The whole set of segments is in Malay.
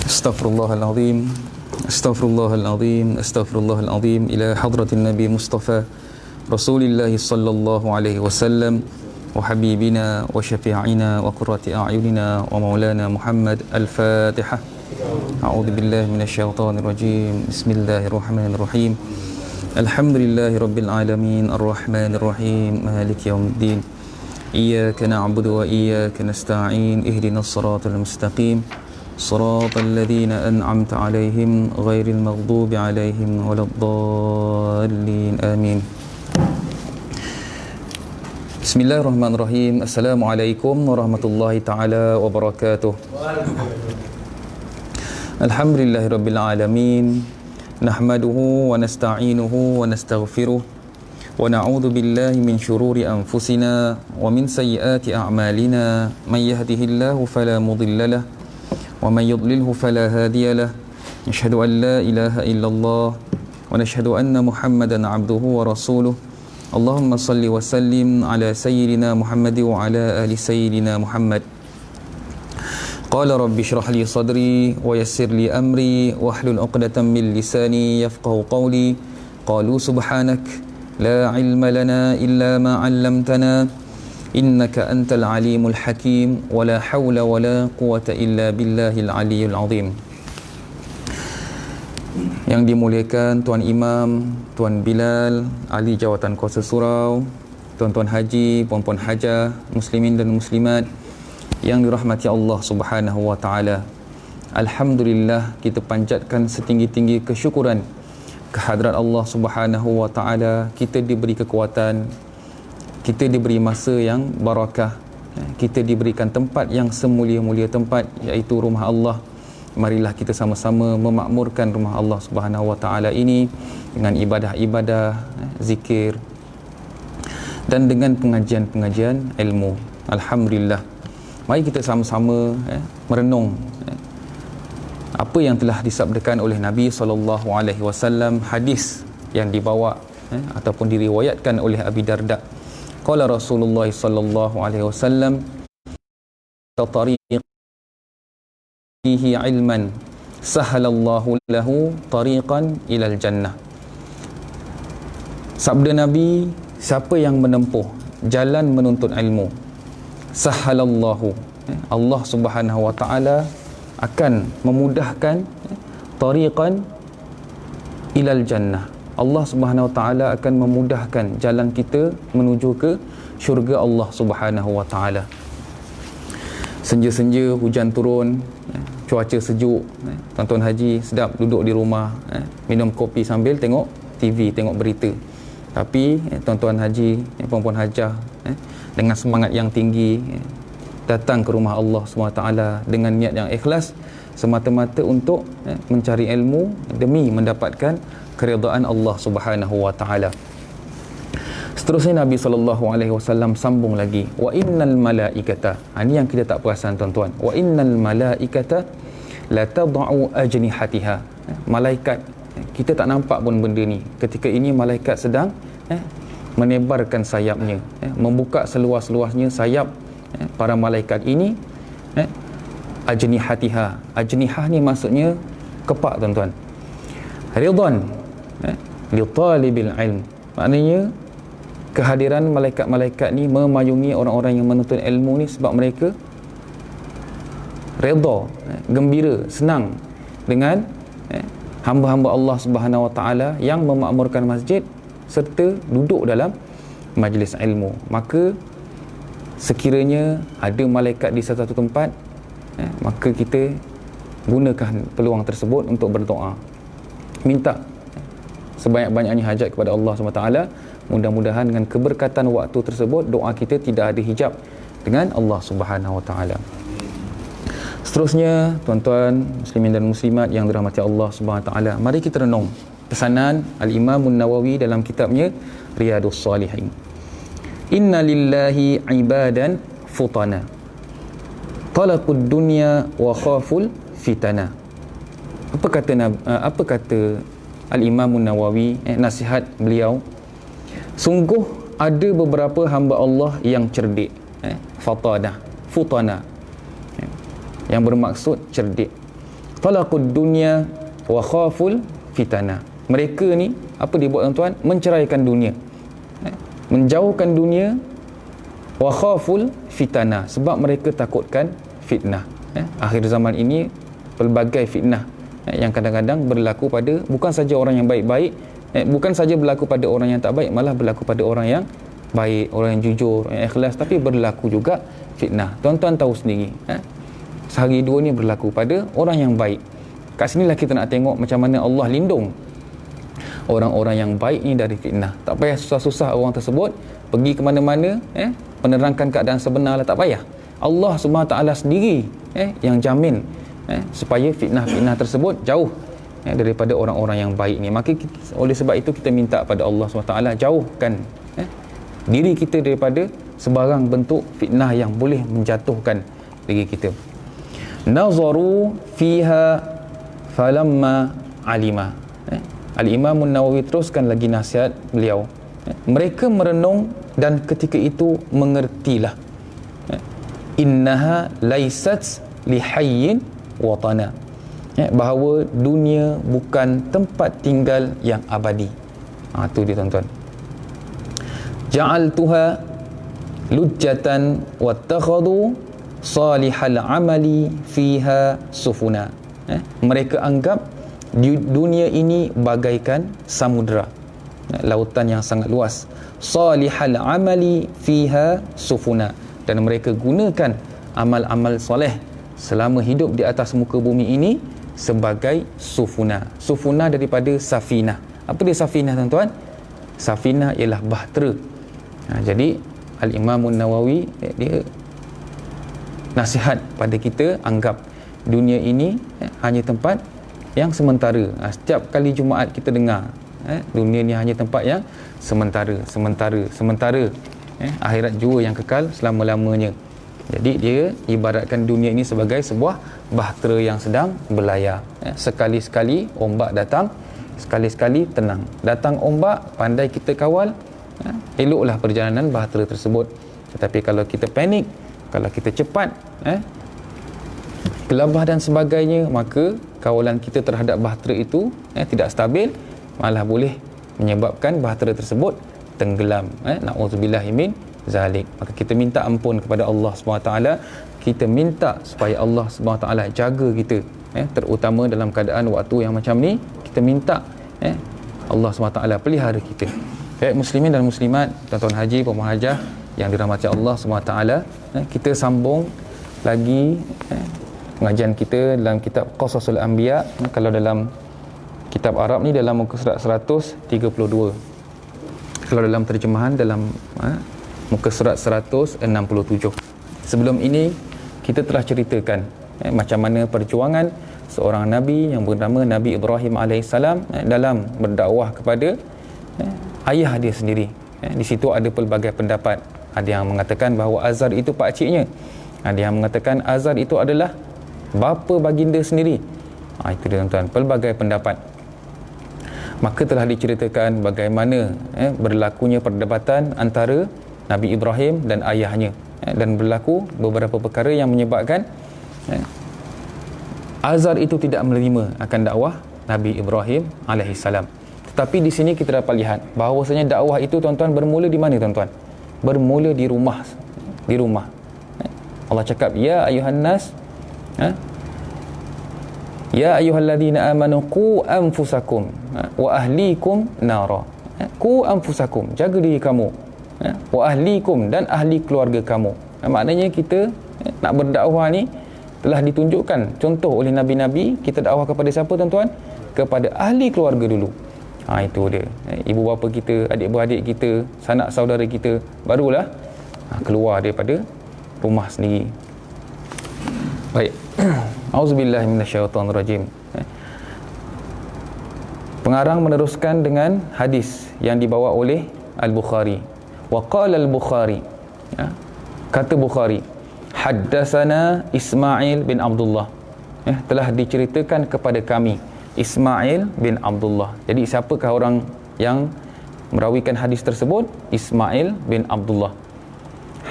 Astaghfirullahalazim. Astaghfirullahalazim. Astaghfirullahalazim ila hadratin Nabi Mustafa Rasulillah sallallahu alaihi wasallam wa habibina wa syafi'ina wa qurrati a'yunina wa maulana Muhammad. Al-Fatihah. A'udzu billahi minasyaitonir rajim. Bismillahirrahmanirrahim. Alhamdulillahi rabbil alamin arrahmanir rahim maliki yaumiddin. Iyyaka na'budu wa iyyaka nasta'in ihdinas siratal mustaqim siratal ladzina an'amta 'alaihim ghairil maghdubi 'alaihim waladdallin amin. Bismillahirrahmanirrahim. Assalamualaikum warahmatullahi taala wabarakatuh. Alhamdulillahirabbil alamin. Nahmaduhu wa nasta'inuhu wa nastaghfiruh wa na'udzu billahi min shururi anfusina wa min sayyiati a'malina. May yahdihillahu fala mudilla lahu wa may yudlilhu fala hadiya lahu. Nashhadu an la ilaha illallah wa nashhadu anna Muhammadan 'abduhu wa rasuluh. Allahumma salli wa sallim ala sayyidina Muhammad wa ala ali sayyidina Muhammad. Qala rabbi shrah li sadri wa yassir li amri wahlul 'uqdatam min lisani yafqahu qawli. Qalu subhanak la ilma lana illa ma 'allamtana innaka antal alimul hakim wa la hawla wa la quwwata illa billahil aliyyil azim. Yang dimuliakan Tuan Imam, Tuan Bilal, ahli jawatan kuasa surau, tuan-tuan haji, puan-puan hajah, muslimin dan muslimat yang dirahmati Allah Subhanahu wa taala. Alhamdulillah, kita panjatkan setinggi-tinggi kesyukuran kehadrat Allah Subhanahu wa taala. Kita diberi kekuatan, kita diberi masa yang barakah, kita diberikan tempat yang semulia-mulia tempat, iaitu rumah Allah. Marilah kita sama-sama memakmurkan rumah Allah Subhanahu wa taala ini dengan ibadah-ibadah, zikir dan dengan pengajian-pengajian ilmu. Alhamdulillah. Mari kita sama-sama merenung apa yang telah disabdakan oleh Nabi sallallahu alaihi wasallam, hadis yang dibawa ataupun diriwayatkan oleh Abi Darda. Qala Rasulullah sallallahu alaihi wasallam, "Tariq fihi ilman sahalallahu lahu tariqan ilal jannah." Sabda Nabi, siapa yang menempuh jalan menuntut ilmu, sahalallahu, Allah Subhanahu wa taala akan memudahkan tariqan ilal jannah. Allah Subhanahu wa taala akan memudahkan jalan kita menuju ke syurga Allah Subhanahu wa taala. Senja-senja hujan turun, cuaca sejuk, tuan-tuan haji sedap duduk di rumah, minum kopi sambil tengok TV, tengok berita. Tapi tuan-tuan haji, puan-puan hajah, dengan semangat yang tinggi datang ke rumah Allah SWT dengan niat yang ikhlas, semata-mata untuk mencari ilmu demi mendapatkan keridaan Allah Subhanahu wa taala. Seterusnya Nabi SAW sambung lagi, wa innal malaikata, ini yang kita tak perasan tuan-tuan, wa innal malaikata la tad'u ajnihatiha. Malaikat, kita tak nampak pun benda ni. Ketika ini malaikat sedang menebarkan sayapnya, membuka seluas-luasnya sayap para malaikat ini. Ajnihatiha, ajnihah ni maksudnya kepak tuan-tuan. Ridwan li talibil ilm, maknanya kehadiran malaikat-malaikat ni memayungi orang-orang yang menuntut ilmu ni sebab mereka redha, gembira, senang dengan hamba-hamba Allah Subhanahu wa taala yang memakmurkan masjid serta duduk dalam majlis ilmu. Maka sekiranya ada malaikat di satu tempat, maka kita gunakan peluang tersebut untuk berdoa, minta sebanyak-banyaknya hajat kepada Allah SWT. Mudah-mudahan dengan keberkatan waktu tersebut, doa kita tidak ada hijab dengan Allah Subhanahu Wa Taala. Seterusnya, tuan-tuan muslimin dan muslimat yang dirahmati Allah Subhanahu Wa Taala, mari kita renung pesanan Al-Imam An-Nawawi dalam kitabnya Riyadhus Shalihin. Inna lillahi ibadan futana talaqud dunya wa khaful fitana. Apa kata Al-Imam An-Nawawi, nasihat beliau, sungguh ada beberapa hamba Allah yang cerdik, futana. yang bermaksud cerdik. Talaqud dunya wa khaful fitana. Mereka ni apa dia buat tuan-tuan? Menceraikan dunia, menjauhkan dunia, wa khaful fitana, sebab mereka takutkan fitnah. Akhir zaman ini pelbagai fitnah yang kadang-kadang berlaku pada bukan saja orang yang baik-baik, bukan saja berlaku pada orang yang tak baik, malah berlaku pada orang yang baik, orang yang jujur, yang ikhlas, tapi berlaku juga fitnah. Tuan-tuan tahu sendiri, sehari dua ni berlaku pada orang yang baik. Kat sinilah kita nak tengok macam mana Allah lindung orang-orang yang baik ni dari fitnah. Tak payah susah-susah orang tersebut pergi ke mana-mana menerangkan keadaan sebenar lah, tak payah. Allah SWT sendiri yang jamin supaya fitnah-fitnah tersebut jauh daripada orang-orang yang baik ni. Maka oleh sebab itu kita minta pada Allah SWT jauhkan diri kita daripada sebarang bentuk fitnah yang boleh menjatuhkan diri kita. Nazaru fiha falamma alima. Al-Imam An-Nawawi teruskan lagi nasihat beliau. Mereka merenung dan ketika itu mengertilah. Innaha laysat lihayyin watana. Bahawa dunia bukan tempat tinggal yang abadi. Tu dia tuan-tuan. Ja'altuha lujjatan wattakhadhu salihal amali fiha sufuna. Mereka anggap dunia ini bagaikan samudera, lautan yang sangat luas. Salihal amali fiha sufuna, dan mereka gunakan amal-amal soleh selama hidup di atas muka bumi ini sebagai sufuna. Sufuna daripada safinah. Apa dia safinah tuan-tuan? Safinah ialah bahtera. Jadi Al-Imam An-Nawawi dia nasihat pada kita, anggap dunia ini hanya tempat yang sementara. Setiap kali Jumaat kita dengar dunia ni hanya tempat yang sementara. Akhirat jua yang kekal selama-lamanya. Jadi dia ibaratkan dunia ini sebagai sebuah bahtera yang sedang berlayar. Sekali-sekali ombak datang, sekali-sekali tenang. Datang ombak, pandai kita kawal, eloklah perjalanan bahtera tersebut. Tetapi kalau kita panik, kalau kita cepat, gelabah dan sebagainya, maka kawalan kita terhadap bahtera itu tidak stabil, malah boleh menyebabkan bahtera tersebut tenggelam. Na'udzubillahi min zalik. Maka kita minta ampun kepada Allah SWT. Kita minta supaya Allah SWT jaga kita, terutama dalam keadaan waktu yang macam ni. Kita minta Allah SWT pelihara kita. Baik muslimin dan muslimat, tuan-tuan haji, puan-puan hajah yang dirahmati Allah SWT, kita sambung lagi pengajian kita dalam kitab Qasasul Anbiya. Kalau dalam kitab Arab ni dalam muka surat 132. Kalau dalam terjemahan dalam muka surat 167. Sebelum ini kita telah ceritakan macam mana perjuangan seorang nabi yang bernama Nabi Ibrahim AS dalam berdakwah kepada ayah dia sendiri. Di situ ada pelbagai pendapat. Ada yang mengatakan bahawa Azar itu pakciknya, ada yang mengatakan Azar itu adalah bapa baginda sendiri. Itu dia tuan-tuan, pelbagai pendapat. Maka telah diceritakan bagaimana berlakunya perdebatan antara Nabi Ibrahim dan ayahnya, dan berlaku beberapa perkara yang menyebabkan Azar itu tidak menerima akan dakwah Nabi Ibrahim alaihissalam. Tetapi di sini kita dapat lihat bahawasanya dakwah itu tuan-tuan bermula di mana tuan-tuan? Bermula di rumah. Di rumah. Allah cakap, ya ayuhan nas, ya ayyuhalladzina amanu qu anfusakum wa ahlikum nara. Qu anfusakum, jaga diri kamu, wa ahlikum, dan ahli keluarga kamu. Maknanya kita nak berdakwah ni telah ditunjukkan contoh oleh nabi-nabi. Kita dakwah kepada siapa tuan-tuan? Kepada ahli keluarga dulu. Itu dia, ibu bapa kita, adik-beradik kita, sanak saudara kita, barulah keluar daripada rumah sendiri. Baik. Auzubillahi minasyaitonirrajim. Pengarang meneruskan dengan hadis yang dibawa oleh Al-Bukhari. Wa qala Al-Bukhari, kata Bukhari, haddatsana Ismail bin Abdullah, telah diceritakan kepada kami Ismail bin Abdullah. Jadi siapakah orang yang merawikan hadis tersebut? Ismail bin Abdullah.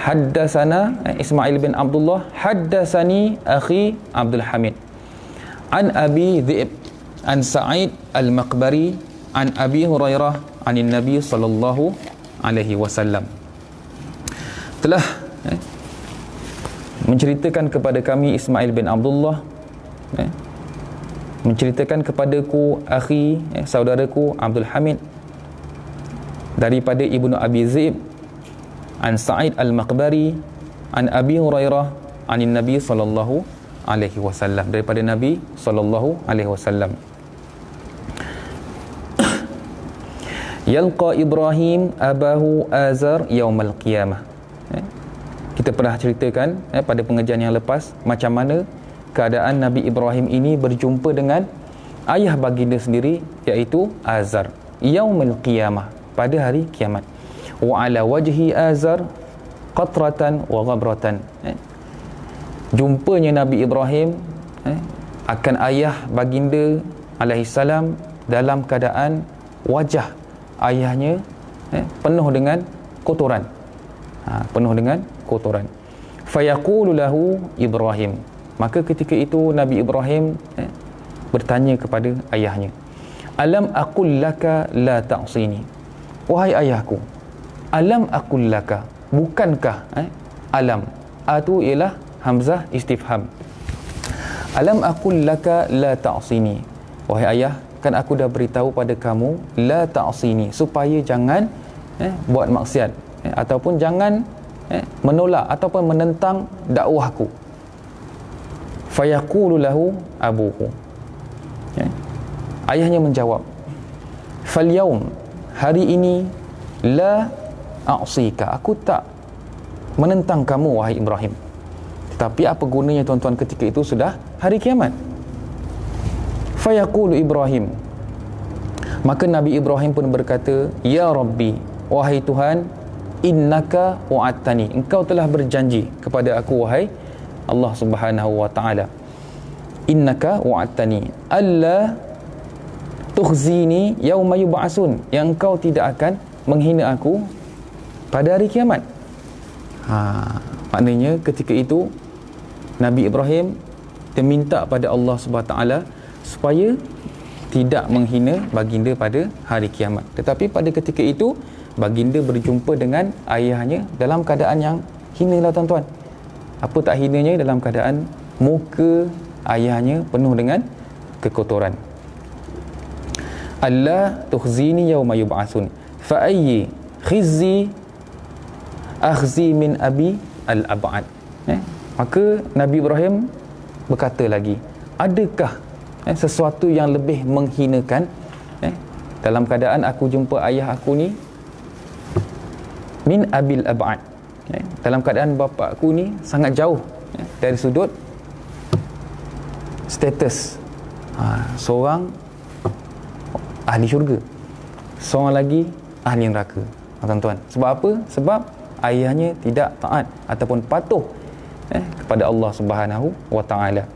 Haddatsana Ismail bin Abdullah haddatsani akhi Abdul Hamid an Abi Dhi'b an Sa'id al-Maqbari an Abi Hurairah anin Nabi sallallahu alaihi wasallam. Telah menceritakan kepada kami Ismail bin Abdullah, menceritakan kepadaku akhi, saudaraku Abdul Hamid daripada Ibnu Abi Dhi'b an Sa'id al-Maqbari an Abi Hurairah anin Nabi sallallahu alaihi wasallam, daripada Nabi sallallahu alaihi wasallam. Yalqa Ibrahim abahu Azar yaumal qiyamah. Kita pernah ceritakan pada pengajian yang lepas macam mana keadaan Nabi Ibrahim ini berjumpa dengan ayah baginda sendiri, iaitu Azar, yaumul qiyamah, pada hari kiamat. Wa ala wajhi Azar qatratan wa ghabratan. Jumpanya Nabi Ibrahim akan ayah baginda alaihissalam dalam keadaan wajah ayahnya penuh dengan kotoran, penuh dengan kotoran. Fayaqulu lahu Ibrahim, maka ketika itu Nabi Ibrahim bertanya kepada ayahnya, alam aqul laka la ta'sini, wahai ayahku, alam aqul laka, bukankah alam, tu ialah hamzah istifham, alam aqul laka la ta'sini, wahai ayah, kan aku dah beritahu pada kamu la ta'sini, supaya jangan buat maksiat ataupun jangan menolak ataupun menentang dakwahku. Fayaqulu lahu abuhu, ayahnya menjawab, fal yaum, hari ini, la a'sika, aku tak menentang kamu wahai Ibrahim. Tetapi apa gunanya tuan-tuan ketika itu sudah hari kiamat. Fayaqulu Ibrahim, maka Nabi Ibrahim pun berkata, ya Rabbi, wahai Tuhan, innaka wa'adtani, engkau telah berjanji kepada aku wahai Allah Subhanahu wa ta'ala, innaka wa'adtani alla tukhzini yauma yub'asun, yang engkau tidak akan menghina aku pada hari kiamat. Maknanya ketika itu Nabi Ibrahim meminta pada Allah Subhanahu wa ta'ala supaya tidak menghina baginda pada hari kiamat. Tetapi pada ketika itu baginda berjumpa dengan ayahnya dalam keadaan yang hina lah tuan-tuan. Apa tak hinanya, dalam keadaan muka ayahnya penuh dengan kekotoran. Allah tukhzini yauma yub'atsun fa ayyi khizzi akhzi min abi al-ab'ad. Maka Nabi Ibrahim berkata lagi, adakah sesuatu yang lebih menghinakan dalam keadaan aku jumpa ayah aku ni min abil ab'ad, dalam keadaan bapa aku ni sangat jauh dari sudut status, seorang ahli syurga, seorang lagi ahli neraka, tuan-tuan. Sebab apa? Sebab ayahnya tidak taat ataupun patuh kepada Allah Subhanahu wa ta'ala.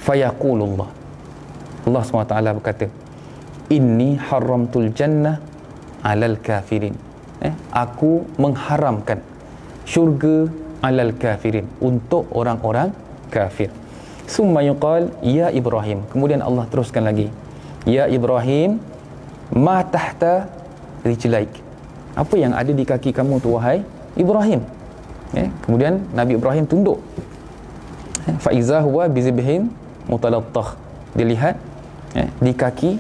Fayaqulullah, Allah SWT berkata, inni haramtul jannah alal kafirin, aku mengharamkan syurga alal kafirin, untuk orang-orang kafir. Summa yuqal ya Ibrahim, kemudian Allah teruskan lagi, ya Ibrahim, ma tahta rijlaik, apa yang ada di kaki kamu tu wahai Ibrahim. Kemudian Nabi Ibrahim tunduk, fa iza huwa bizibhin mutalattah, dilihat di kaki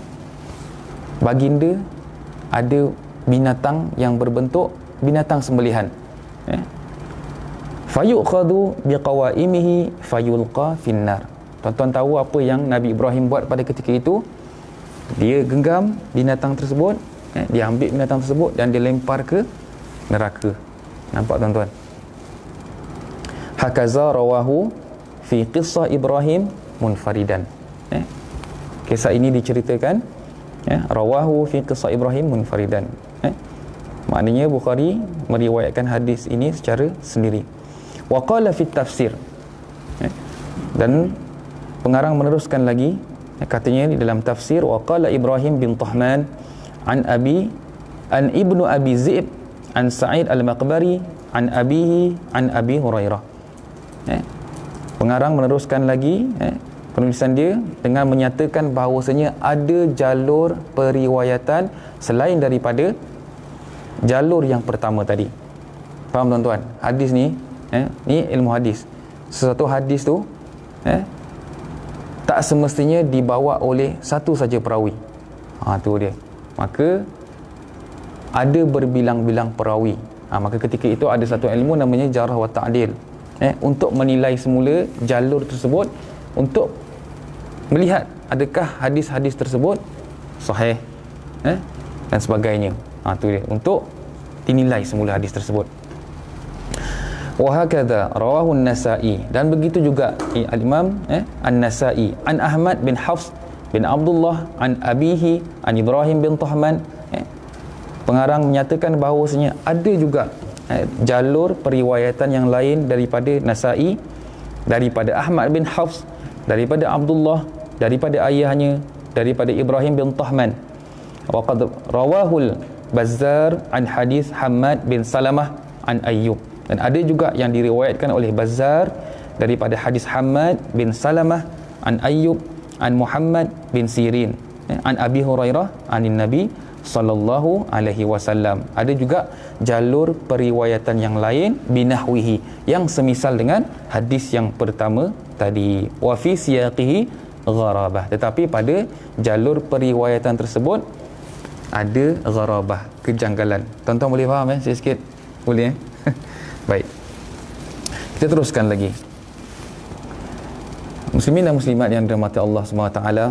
baginda ada binatang yang berbentuk binatang sembelihan. Fayuqadu biqawaimihi fayulqa finnar. Tuan-tuan tahu apa yang Nabi Ibrahim buat pada ketika itu? Dia genggam binatang tersebut, dia ambil binatang tersebut dan dia lempar ke neraka. Nampak tuan-tuan? Hakaza rawahu fi qissah Ibrahim munfaridan. Kisah ini diceritakan rawahu fi qissah Ibrahim munfaridan. Maknanya Bukhari meriwayatkan hadis ini secara sendiri. Wa qala fi tafsir, dan pengarang meneruskan lagi, katanya di dalam tafsir, wa qala Ibrahim bin Tahman an ibnu Abi Dhi'b an Sa'id al-Maqbari an abihi an Abi Hurairah. Pengarang meneruskan lagi penulisan dia dengan menyatakan bahawasanya ada jalur periwayatan selain daripada jalur yang pertama tadi. Faham tuan-tuan? Hadis ni ni ilmu hadis. Sesuatu hadis tu tak semestinya dibawa oleh satu saja perawi. Tu dia. Maka ada berbilang-bilang perawi. Maka ketika itu ada satu ilmu namanya jarh wa ta'dil. Untuk menilai semula jalur tersebut, untuk melihat adakah hadis-hadis tersebut sahih dan sebagainya. Tu dia, untuk dinilai semula hadis tersebut. Wa hakadha rawahu an-Nasa'i, dan begitu juga al-Imam An-Nasa'i an Ahmad bin Hafs bin Abdullah an abihi an Ibrahim bin Tahman. Pengarang menyatakan bahawasanya ada juga jalur periwayatan yang lain daripada Nasa'i, daripada Ahmad bin Hafs, daripada Abdullah, daripada ayahnya, daripada Ibrahim bin Tahman. Wa qad rawahul Bazzar an hadis Hammad bin Salamah an Ayyub, dan ada juga yang diriwayatkan oleh Bazzar daripada hadis Hammad bin Salamah an Ayyub an Muhammad bin Sirin an Abi Hurairah anin Nabi sallallahu alaihi wasallam. Ada juga jalur periwayatan yang lain binahwihi, yang semisal dengan hadis yang pertama tadi. Wa fi siyaqihi gharabah, tetapi pada jalur periwayatan tersebut ada gharabah, kejanggalan. Tuan-tuan boleh faham sikit? Boleh Baik. Kita teruskan lagi. Muslimin dan muslimat yang dirahmati Allah Subhanahu Wa Taala,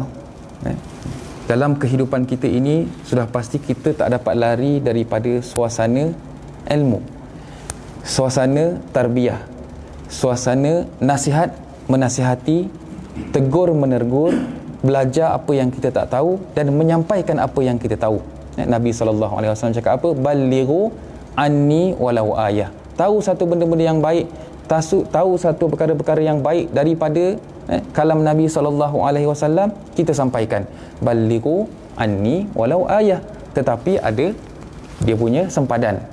dalam kehidupan kita ini sudah pasti kita tak dapat lari daripada suasana ilmu, suasana tarbiyah, suasana nasihat menasihati, tegur menegur, belajar apa yang kita tak tahu dan menyampaikan apa yang kita tahu. Nabi SAW cakap apa? Balighu anni walau ayah. Tahu satu benda-benda yang baik, tahu satu perkara-perkara yang baik daripada kalam Nabi SAW, kita sampaikan. Balighu anni walau ayah. Tetapi ada dia punya sempadan.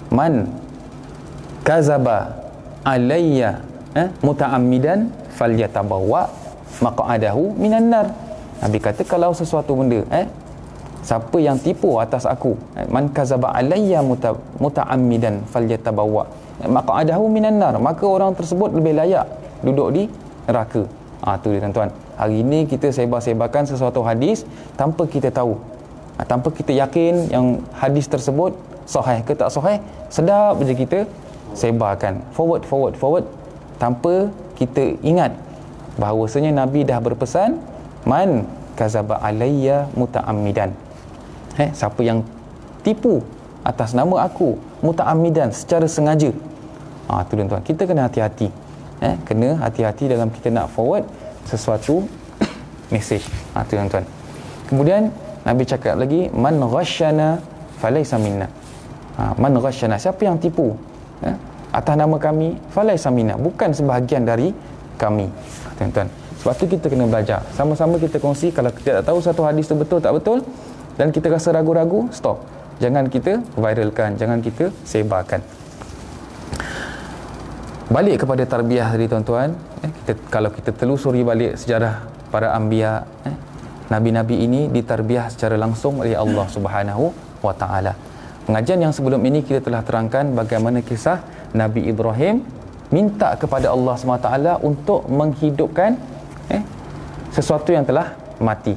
Man kazaba alayya muta'ammidan falyatabawwa maq'adahu minan nar. Nabi kata kalau sesuatu benda siapa yang tipu atas aku, man kazaba alayya muta'ammidan falyatabawwa maq'adahu minan nar, maka orang tersebut lebih layak duduk di neraka. Tu dia tuan-tuan. Hari ini kita sebar-sebarkan sesuatu hadis tanpa kita tahu, tanpa kita yakin yang hadis tersebut sahih ke tak sahih, sedap je kita sebarkan, forward tanpa kita ingat bahawasanya Nabi dah berpesan man kazaba alayya muta'ammidan, siapa yang tipu atas nama aku muta'ammidan, secara sengaja. Tu tuan-tuan, kita kena hati-hati. Kena hati-hati dalam kita nak forward sesuatu message. Tu tuan-tuan. Kemudian Nabi cakap lagi, man ghasyana falaysa minna. Man ghasyana, siapa yang tipu atas nama kami, falaysa minna, bukan sebahagian dari kami. Tuan-tuan, sebab tu kita kena belajar. Sama-sama kita kongsi. Kalau kita tak tahu satu hadis tu betul tak betul dan kita rasa ragu-ragu, stop. Jangan kita viralkan, jangan kita sebarkan. Balik kepada tarbiyah tadi tuan-tuan, kalau kita telusuri balik sejarah para anbiya, nabi-nabi ini ditarbiyah secara langsung oleh Allah Subhanahu wa taala. Pengajian yang sebelum ini kita telah terangkan bagaimana kisah Nabi Ibrahim minta kepada Allah SWT untuk menghidupkan sesuatu yang telah mati.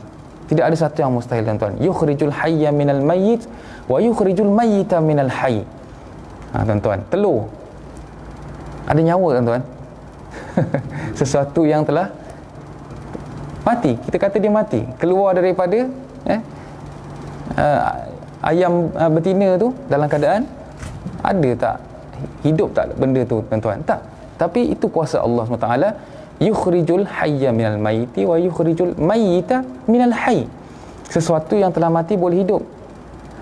Tidak ada satu yang mustahil tuan-tuan. Yukhrijul hayya minal mayyit wa yukhrijul mayyita minal hayy. Tuan-tuan, telur ada nyawa tuan-tuan. Sesuatu yang telah mati, kita kata dia mati, keluar daripada ayam betina tu dalam keadaan ada tak, hidup tak benda tu tuan-tuan? Tak. Tapi itu kuasa Allah SWT. Yukhrijul hayya minal mayyiti wa yukhrijul mayyita minal hayy. Sesuatu yang telah mati boleh hidup.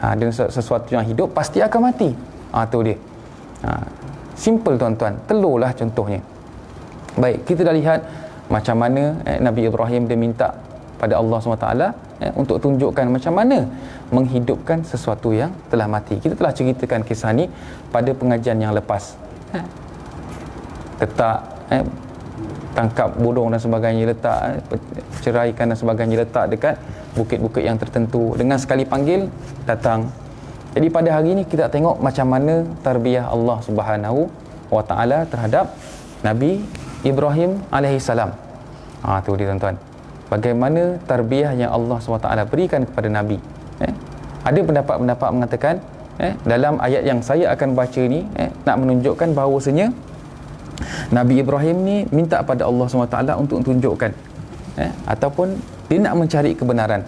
Dan sesuatu yang hidup pasti akan mati. Tu dia. Simple tuan-tuan. Telurlah contohnya. Baik, kita dah lihat macam mana Nabi Ibrahim dia minta pada Allah SWT untuk tunjukkan macam mana menghidupkan sesuatu yang telah mati. Kita telah ceritakan kisah ni pada pengajian yang lepas. Letak tangkap burung dan sebagainya, letak ceraikan dan sebagainya, letak dekat bukit-bukit yang tertentu, dengan sekali panggil datang. Jadi pada hari ini kita tengok macam mana tarbiyah Allah Subhanahu wa taala terhadap Nabi Ibrahim alaihi salam. Tu dia tuan-tuan. Bagaimana tarbiyah yang Allah SWT berikan kepada Nabi. Ada pendapat-pendapat mengatakan dalam ayat yang saya akan baca ni nak menunjukkan bahawasanya Nabi Ibrahim ni minta pada Allah SWT untuk tunjukkan ataupun dia nak mencari kebenaran,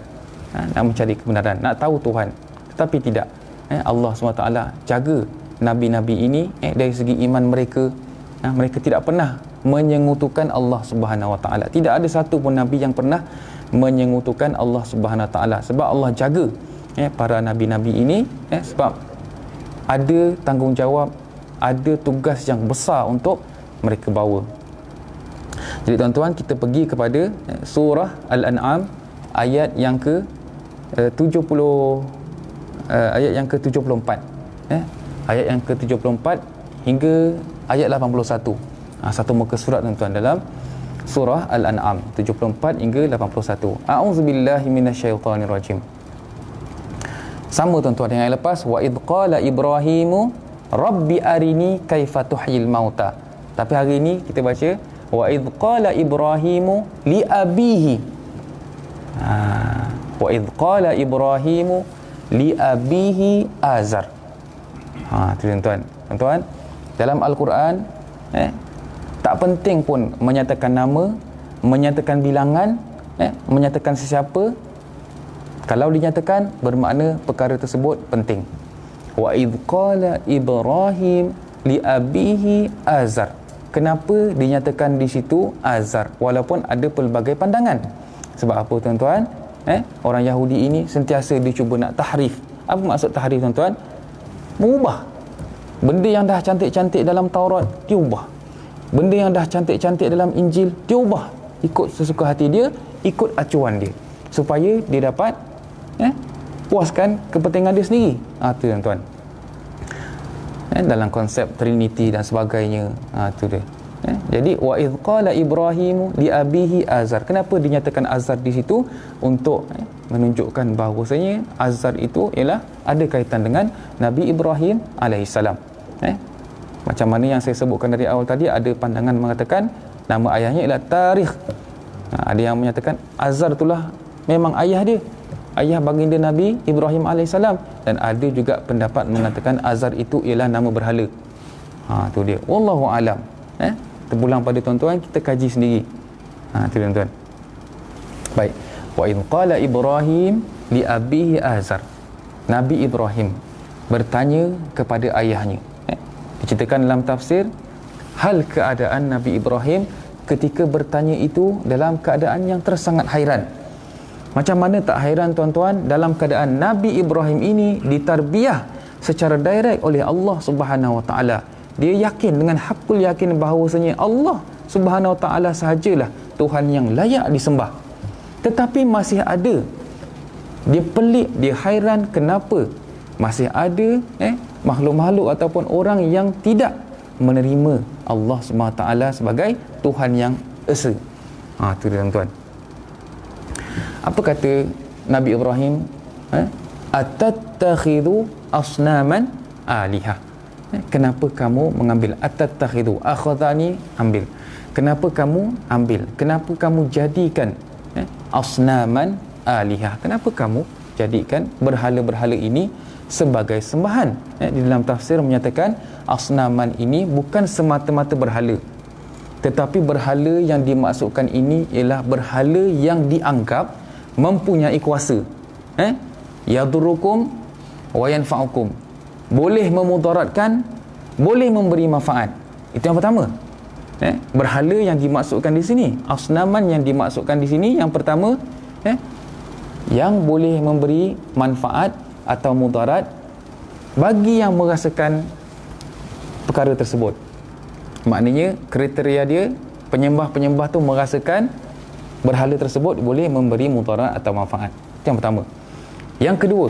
nak tahu Tuhan, tetapi tidak. Allah SWT jaga Nabi-Nabi ini dari segi iman mereka. Mereka tidak pernah menyengutukan Allah Subhanahu Wa Taala. Tidak ada satu pun Nabi yang pernah menyengutukan Allah Subhanahu Wa Taala, sebab Allah jaga para Nabi-Nabi ini sebab ada tanggungjawab, ada tugas yang besar untuk mereka bawa. Jadi tuan-tuan, kita pergi kepada surah Al-An'am ayat yang ke 70, ayat yang ke-74, ayat yang ke-74 hingga ayat 81. Satu muka surat tuan-tuan dalam surah Al-An'am 74 hingga 81. A'udzubillahi minasyaitonirrajim. Sama tuan-tuan dengan yang lepas, wa idh qala Ibrahimu rabbi arini kaifa tuhyil mauta. Tapi hari ini kita baca wa idh qala Ibrahimu li abihi. Wa idh qala Ibrahimu li abihi Azar. Tuan-tuan, tuan-tuan, dalam Al-Quran tak penting pun menyatakan nama, menyatakan bilangan, menyatakan sesiapa. Kalau dinyatakan, bermakna perkara tersebut penting. Wa idh qala Ibrahim li abihi Azar. Kenapa dinyatakan di situ Azar walaupun ada pelbagai pandangan? Sebab apa tuan-tuan? Orang Yahudi ini sentiasa dicuba nak tahrif. Apa maksud tahrif tuan-tuan? Mengubah. Benda yang dah cantik-cantik dalam Taurat, dia ubah. Benda yang dah cantik-cantik dalam Injil, dia ubah. Ikut sesuka hati dia, ikut acuan dia, supaya dia dapat puaskan kepentingan dia sendiri. Tu tuan-tuan. Dalam konsep Trinity dan sebagainya. Tu dia. Jadi wa idh qala Ibrahim li abihi Azar. Kenapa dinyatakan Azar di situ? Untuk menunjukkan bahawasanya Azar itu ialah ada kaitan dengan Nabi Ibrahim alaihissalam. Macam mana yang saya sebutkan dari awal tadi, ada pandangan mengatakan nama ayahnya ialah Tarikh. Ada yang menyatakan Azar itulah memang ayah dia, ayah baginda Nabi Ibrahim alaihissalam. Dan ada juga pendapat mengatakan Azar itu ialah nama berhala. Tu dia. Wallahu alam. Terpulang pada tuan-tuan, kita kaji sendiri. Tu tuan-tuan. Baik. Wa idh qala Ibrahim li abihi Azar. Nabi Ibrahim bertanya kepada ayahnya. Diceritakan dalam tafsir, hal keadaan Nabi Ibrahim ketika bertanya itu dalam keadaan yang tersangat hairan. Macam mana tak hairan tuan-tuan, dalam keadaan Nabi Ibrahim ini ditarbiyah secara direct oleh Allah Subhanahu Wa Taala. Dia yakin dengan hakul yakin bahawasanya Allah Subhanahu Wa Taala sahajalah Tuhan yang layak disembah. Tetapi masih ada, dia pelik, dia hairan kenapa masih ada makhluk-makhluk ataupun orang yang tidak menerima Allah SWT sebagai Tuhan yang esa. Tu dia tuan-tuan. Apa kata Nabi Ibrahim? Atattakhidhu asnaman alihah. Kenapa kamu mengambil? Atattakhidhu, akhadhani, ambil. Kenapa kamu ambil? Kenapa kamu jadikan asnaman alihah? Kenapa kamu jadikan berhala-berhala ini sebagai sembahan? Di dalam tafsir menyatakan asnaman ini bukan semata-mata berhala, tetapi berhala yang dimaksudkan ini ialah berhala yang dianggap mempunyai kuasa. Yadurukum wa yanfa'ukum. Boleh memudaratkan, boleh memberi manfaat. Itu yang pertama. Berhala yang dimaksudkan di sini, asnaman yang dimaksudkan di sini, yang pertama yang boleh memberi manfaat atau mudarat bagi yang merasakan perkara tersebut. Maknanya kriteria dia, penyembah-penyembah tu merasakan berhala tersebut boleh memberi mudarat atau manfaat. Itu yang pertama. Yang kedua,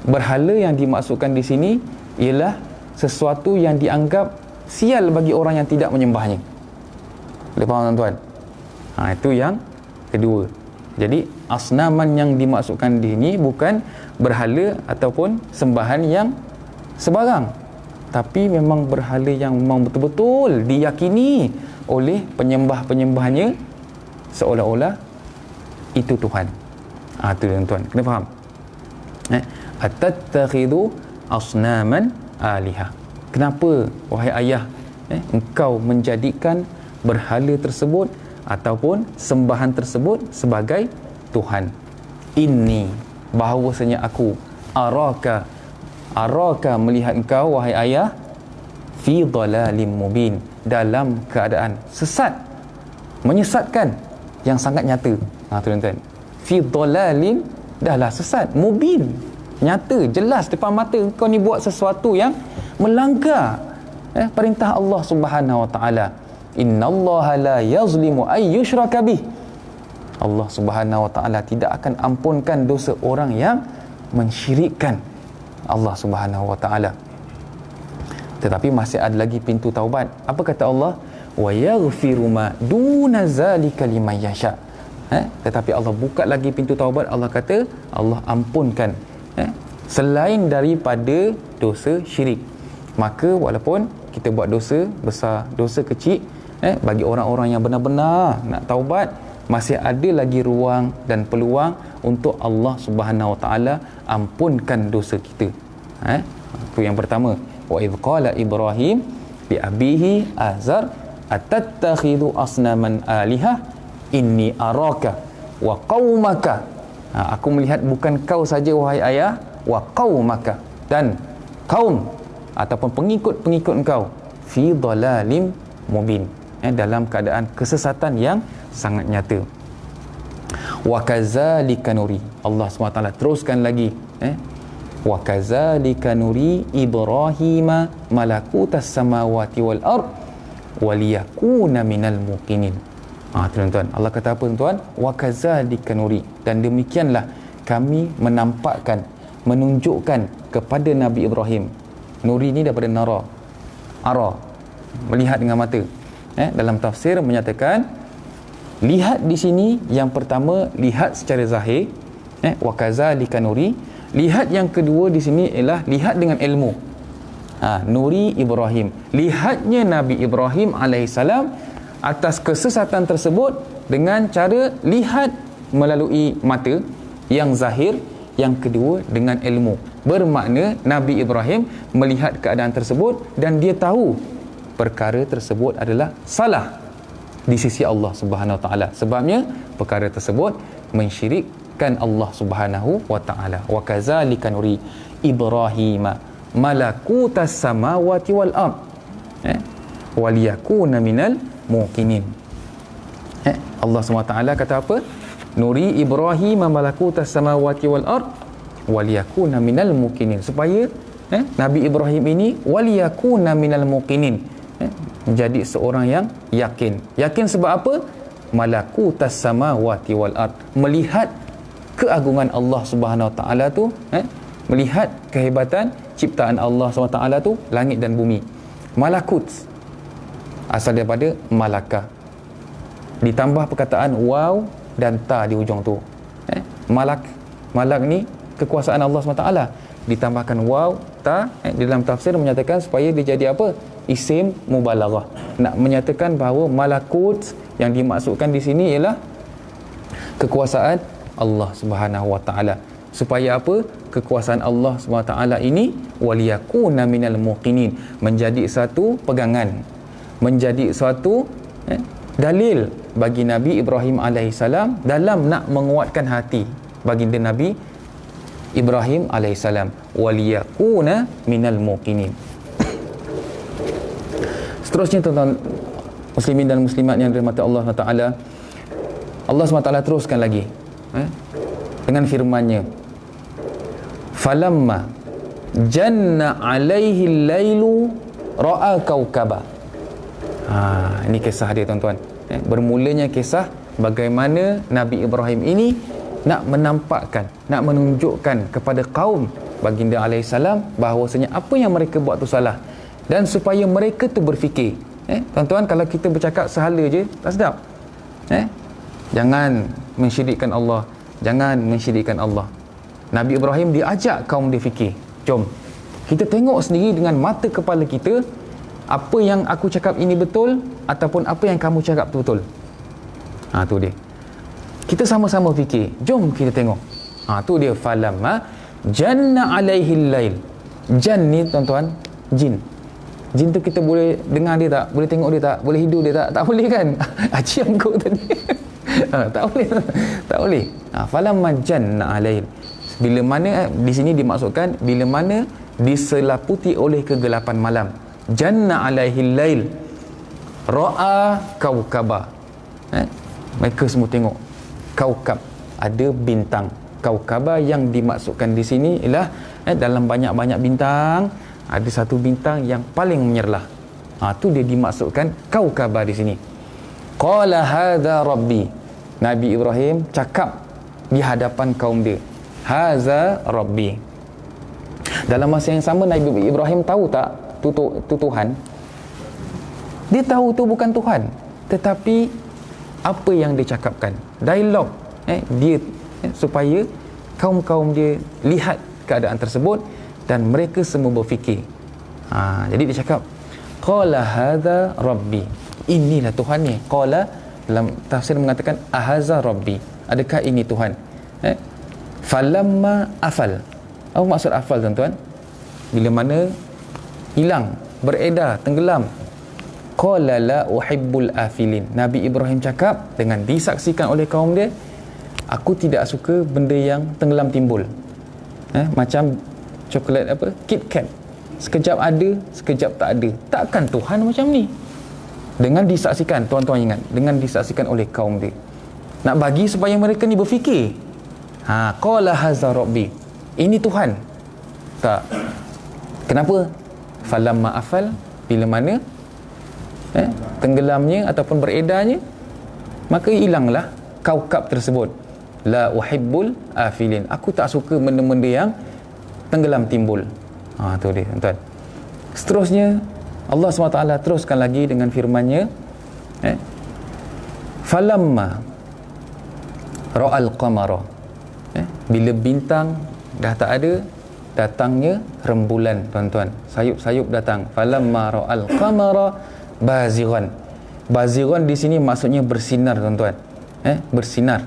berhala yang dimaksudkan di sini ialah sesuatu yang dianggap sial bagi orang yang tidak menyembahnya. Boleh faham tuan-tuan? Itu yang kedua. Jadi asnaman yang dimaksudkan di sini bukan berhala ataupun sembahan yang sebarang, tapi memang berhala yang memang betul-betul diyakini oleh penyembah-penyembahnya seolah-olah itu Tuhan. Itu tuan-tuan, kena faham. Atattakhidhu asnaman aliha. Kenapa wahai ayah engkau menjadikan berhala tersebut ataupun sembahan tersebut sebagai Tuhan? Inni, bahawasanya aku, araka melihat engkau wahai ayah, fi dhalalim mubin, dalam keadaan sesat, menyesatkan yang sangat nyata. Tuan-tuan, fi dhalalim, dahlah sesat, mubin, nyata, jelas depan mata kau ni buat sesuatu yang melanggar perintah Allah Subhanahu Wa Taala. Innallaha la yazlimu ay yushraka bih. Allah Subhanahu Wa Taala tidak akan ampunkan dosa orang yang mensyirikkan Allah Subhanahu Wa Taala. Tetapi masih ada lagi pintu taubat. Apa kata Allah? Wa yaghfiru ma duna zalika liman yasha. Tetapi Allah buka lagi pintu taubat. Allah kata Allah ampunkan selain daripada dosa syirik. Maka walaupun kita buat dosa besar, dosa kecil, bagi orang-orang yang benar-benar nak taubat, masih ada lagi ruang dan peluang untuk Allah Subhanahu Wa Taala ampunkan dosa kita. Itu yang pertama. Wa idh qala Ibrahim bi abihi Azar atattakhidhu asnaman alihah inni araka wa qaumaka. Aku melihat bukan kau saja wahai ayah, wa qaumaka, dan kaum ataupun pengikut-pengikut engkau, fi dhalalim mubin, dalam keadaan kesesatan yang sangat nyata. Wa kadzalika nuri, Allah SWT teruskan lagi, wa kadzalika nuri Ibrahima malakutas samawati wal ard waliyakuna minal muqinin. Tuan-tuan, Allah kata apa tuan? Wa kadzalika nuri, dan demikianlah kami menampakkan, menunjukkan kepada Nabi Ibrahim. Nuri ni daripada nara, ara, melihat dengan mata. Dalam tafsir menyatakan lihat di sini, yang pertama lihat secara zahir, wa kadzalika nuri. Lihat yang kedua di sini ialah lihat dengan ilmu. Nuri Ibrahim, lihatnya Nabi Ibrahim alaihissalam atas kesesatan tersebut dengan cara lihat melalui mata yang zahir, yang kedua dengan ilmu. Bermakna Nabi Ibrahim melihat keadaan tersebut dan dia tahu perkara tersebut adalah salah di sisi Allah Subhanahu Wa Taala. Sebabnya perkara tersebut mensyirikkan Allah Subhanahu Wa Taala. Wa kadzalika nuri Ibrahima malakutas samawati wal ard waliyakuna minal muqinin. Allah SWT kata apa? Nuri Ibrahim malakutas samawati wal ard waliyakuna minal muqinin, supaya Nabi Ibrahim ini waliyakuna minal muqinin, menjadi seorang yang yakin. Yakin sebab apa? Malakutas samawati wal ard, melihat keagungan Allah Subhanahu Wa Taala tu, melihat kehebatan ciptaan Allah SWT tu, langit dan bumi. Malakut asal daripada malaka, ditambah perkataan waw dan ta di hujung tu. Malak ni kekuasaan Allah SWT, ditambahkan waw, ta, di dalam tafsir menyatakan supaya dia jadi apa? Isim mubalaghah, nak menyatakan bahawa malakut yang dimaksudkan di sini ialah kekuasaan Allah Subhanahu Wa Taala. Supaya apa? Kekuasaan Allah SWT ini waliyakuna minal muqinin, menjadi satu pegangan, menjadi suatu dalil bagi Nabi Ibrahim alaihissalam dalam nak menguatkan hati baginda Nabi Ibrahim alaihissalam. Waliyakuna minal muqinin. Seterusnya tuan-tuan muslimin dan muslimat yang dirahmati Allah SWT, Allah SWT teruskan lagi dengan firman-Nya, falamma janna alaihi lailu ra'a kaukaba. Ini kisah dia tuan-tuan. Bermulanya kisah bagaimana Nabi Ibrahim ini nak menampakkan, nak menunjukkan kepada kaum baginda alaihissalam bahawasanya apa yang mereka buat tu salah, dan supaya mereka tu berfikir. Tuan-tuan, kalau kita bercakap sehala je tak sedap. Jangan mensyirikkan Allah, jangan mensyirikkan Allah. Nabi Ibrahim diajak kaum dia fikir. Jom kita tengok sendiri dengan mata kepala kita, apa yang aku cakap ini betul ataupun apa yang kamu cakap tu betul. Tu dia. Kita sama-sama fikir. Jom kita tengok. Tu dia. Falamma janna alaihi lail. Jan ni tuan-tuan, jin. Jin tu kita boleh dengar dia tak? Boleh tengok dia tak? Boleh hidup dia tak? Tak boleh kan? Aci angkut tadi. Tak boleh. Tak boleh. Falamma janna alaihi. Bila mana, di sini dimaksudkan bila mana diselaputi oleh kegelapan malam. Janna alaihi lail. Ra'a kaukaba. Mereka semua tengok kaukab, ada bintang. Kaukaba yang dimaksudkan di sini ialah dalam banyak-banyak bintang ada satu bintang yang paling menyerlah. Tu dia dimaksudkan kaukaba di sini. Qala hadza rabbi. Nabi Ibrahim cakap di hadapan kaum dia, hadza rabbi. Dalam masa yang sama Nabi Ibrahim tahu tak tu Tuhan? Dia tahu tu bukan Tuhan, tetapi apa yang dia cakapkan, dialog dia supaya kaum-kaum dia lihat keadaan tersebut dan mereka semua berfikir. Jadi dia cakap qala hadza rabbi, inilah Tuhan ni. Qala dalam tafsir mengatakan ahaza rabbi, adakah ini Tuhan? Falamma afal. Apa maksud afal tuan-tuan? Bila mana hilang, beredar, tenggelam. Qala la uhibbul afilin. Nabi Ibrahim cakap dengan disaksikan oleh kaum dia, aku tidak suka benda yang tenggelam timbul. Macam coklat apa? KitKat. Sekejap ada, sekejap tak ada. Takkan Tuhan macam ni. Dengan disaksikan, tuan-tuan ingat, dengan disaksikan oleh kaum dia. Nak bagi supaya mereka ni berfikir. Qala hadza rabbi. Ini Tuhan. Tak. Kenapa? Falamma afal, bila mana tenggelamnya ataupun beredarnya, maka hilanglah kaukab tersebut. La uhibbul afilin. Aku tak suka benda-benda yang tenggelam timbul. Tu dia tuan-tuan. Seterusnya Allah SWT teruskan lagi dengan firman-Nya, falamma ra'al qamara. Bila bintang dah tak ada, datangnya rembulan tuan-tuan. Sayup-sayup datang. Falamma ra'al qamara baziran. Baziran di sini maksudnya bersinar tuan-tuan. Bersinar.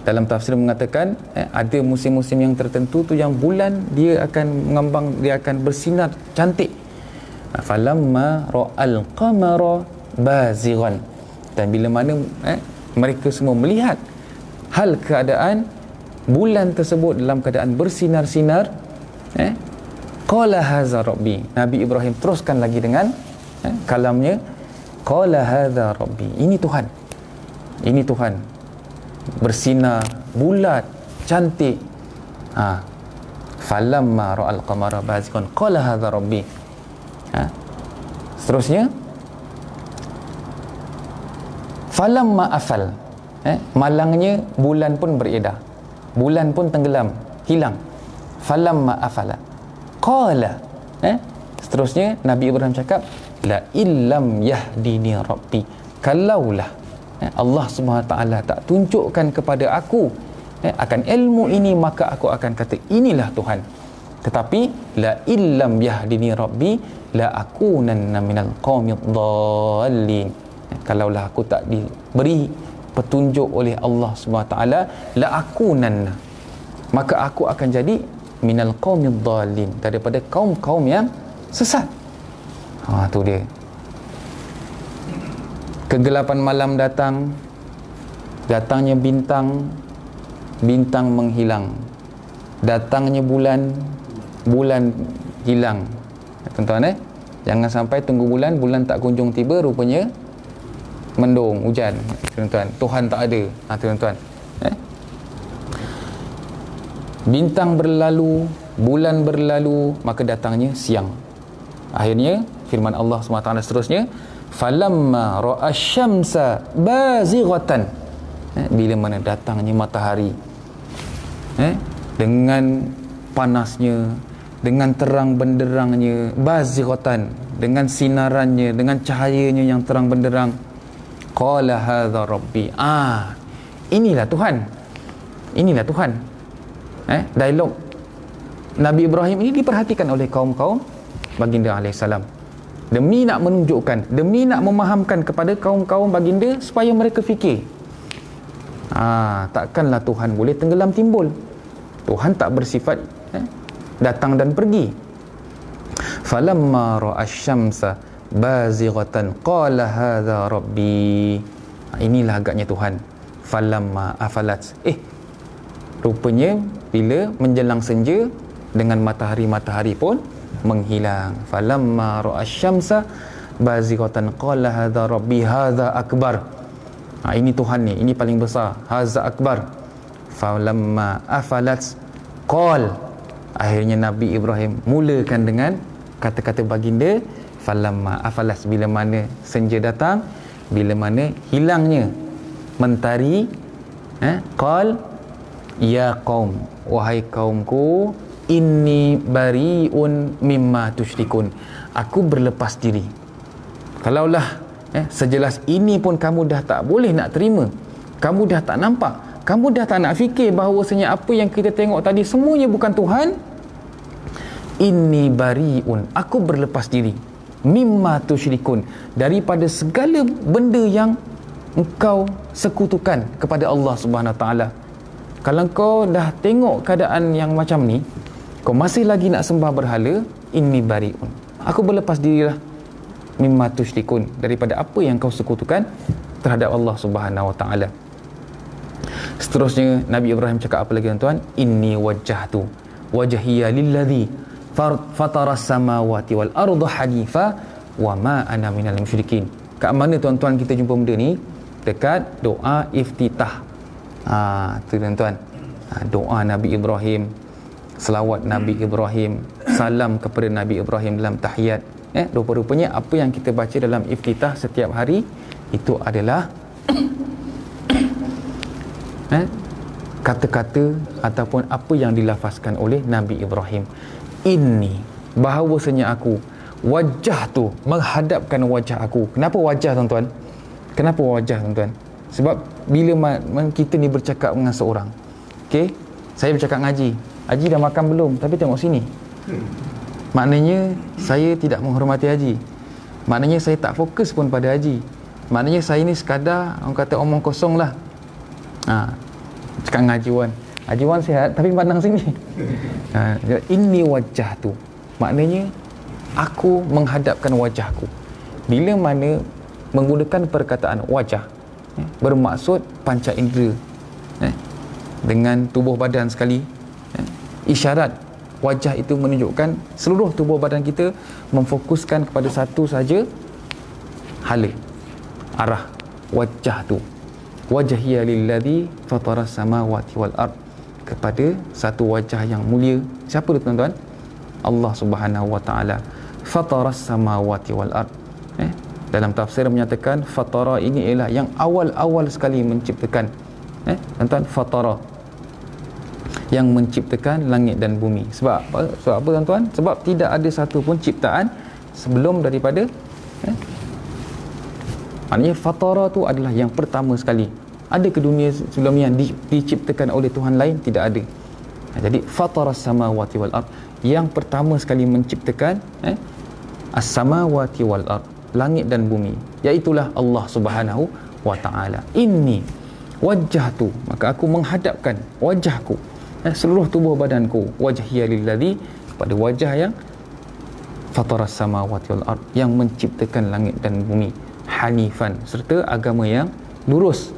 Dalam tafsir mengatakan ada musim-musim yang tertentu tu yang bulan dia akan mengambang, dia akan bersinar cantik. Falamma ra'al qamara baziran. Dan bila mana mereka semua melihat hal keadaan bulan tersebut dalam keadaan bersinar-sinar, qala hadza rabbi. Nabi Ibrahim teruskan lagi dengan kalamnya, qala hadza rabbi. Ini Tuhan. Ini Tuhan. Bersinar, bulat, cantik. Falamma ra'al qamara baziqan qala hadza rabbi. Seterusnya falamma afal. Malangnya bulan pun beredar. Bulan pun tenggelam, hilang. Falamma afala. Qala. Seterusnya Nabi Ibrahim cakap, la illam yahdini rabbi. Kalaulah Allah SWT tak tunjukkan kepada aku akan ilmu ini, maka aku akan kata inilah Tuhan. Tetapi la illam yahdini rabbi la akunanna minal qaumid dhallin. Kalaulah aku tak diberi petunjuk oleh Allah SWT, la akunanna, maka aku akan jadi minal qaumid dhallin, daripada kaum-kaum yang sesat. Tu dia. Kegelapan malam datang, datangnya bintang, bintang menghilang, datangnya bulan, bulan hilang. Tuan-tuan, jangan sampai tunggu bulan, bulan tak kunjung tiba, rupanya mendung, hujan. Tuan-tuan, Tuhan tak ada. Tuan-tuan, bintang berlalu, bulan berlalu, maka datangnya siang. Akhirnya firman Allah SWT seterusnya, falamma ra'a syamsa bazighatan. Bila mana datangnya matahari, dengan panasnya, dengan terang benderangnya, bazighatan, dengan sinarannya, dengan cahayanya yang terang benderang. Qala hadza rabbi. Inilah Tuhan. Inilah Tuhan. Dialog Nabi Ibrahim ini diperhatikan oleh kaum-kaum baginda alaihissalam, demi nak menunjukkan, demi nak memahamkan kepada kaum-kaum baginda supaya mereka fikir, takkanlah Tuhan boleh tenggelam timbul. Tuhan tak bersifat datang dan pergi. Falamma ra'asy-syamsa bazighatan qala hadza rabbi. Inilah agaknya Tuhan. Falamma afalat. Rupanya bila menjelang senja, dengan matahari pun menghilang. Falamma ra'asy-syamsa bazighatan qala hadza rabbi hadza akbar. Ini Tuhan ni, ini paling besar. Hadza akbar. Falamma afalat qal. Akhirnya Nabi Ibrahim mulakan dengan kata-kata baginda falamma afalas, bila mana senja datang, bila mana hilangnya mentari. Qal ya qaum, wahai kaumku, inni bariun mimma tusyrikun, aku berlepas diri. Kalaulah sejelas ini pun kamu dah tak boleh nak terima, kamu dah tak nampak, kamu dah tak nak fikir bahawasanya apa yang kita tengok tadi semuanya bukan Tuhan. Inni bariun, aku berlepas diri, mimma tusyrikun, daripada segala benda yang engkau sekutukan kepada Allah Subhanahu Wa Taala. Kalau kau dah tengok keadaan yang macam ni, kau masih lagi nak sembah berhala, inni bariun, aku berlepas dirilah, mimma tusyrikun, daripada apa yang kau sekutukan terhadap Allah Subhanahu Wa Taala. Seterusnya Nabi Ibrahim cakap apa lagi tuan-tuan? Inni wajjahtu wajhiya lilladzi fatara samawati wal arda hanifa wa ma ana minal musyrikin. Kat mana tuan-tuan kita jumpa benda ni? Dekat doa iftitah. Tu tuan-tuan, doa Nabi Ibrahim, selawat Nabi Ibrahim, salam kepada Nabi Ibrahim dalam tahiyat. Rupa-rupanya apa yang kita baca dalam iftitah setiap hari itu adalah kata-kata ataupun apa yang dilafazkan oleh Nabi Ibrahim. Inni, bahawasanya aku, wajah tu, menghadapkan wajah aku. Kenapa wajah tuan-tuan? Kenapa wajah tuan-tuan? Sebab bila kita ni bercakap dengan seorang, saya bercakap dengan Haji, Haji dah makan belum? Tapi tengok sini, maknanya saya tidak menghormati Haji, maknanya saya tak fokus pun pada Haji, maknanya saya ni sekadar orang kata omong kosong lah. Cakap dengan Haji Wan, Haji Wan sihat tapi pandang sini. Inni wajah tu, maknanya aku menghadapkan wajahku. Bila mana menggunakan perkataan wajah, bermaksud panca indera, dengan tubuh badan sekali. Isyarat wajah itu menunjukkan seluruh tubuh badan kita memfokuskan kepada satu saja hala, arah. Wajah tu, wajhiya lilladzi fatara samawati wal ard, kepada satu wajah yang mulia. Siapa tu tuan-tuan? Allah Subhanahu Wa Taala. Fatara samawati wal ard. Dalam tafsir menyatakan fatara ini ialah yang awal-awal sekali menciptakan. Tuan-tuan, fatara, yang menciptakan langit dan bumi. Sebab apa? Sebab apa tuan-tuan? Sebab tidak ada satu pun ciptaan sebelum daripada maknanya fatara tu adalah yang pertama sekali. Ada ke dunia sebelum yang diciptakan oleh Tuhan lain? Tidak ada. Jadi fatara samawati wal ard, yang pertama sekali menciptakan as-samawati wal ard, langit dan bumi, iaitulah Allah Subhanahu Wa Taala. Inni wajjahtu, maka aku menghadapkan wajahku, seluruh tubuh badanku, wajhiya lilladzi, pada wajah yang fatara samawati wal ard, yang menciptakan langit dan bumi, hanifan, serta agama yang lurus.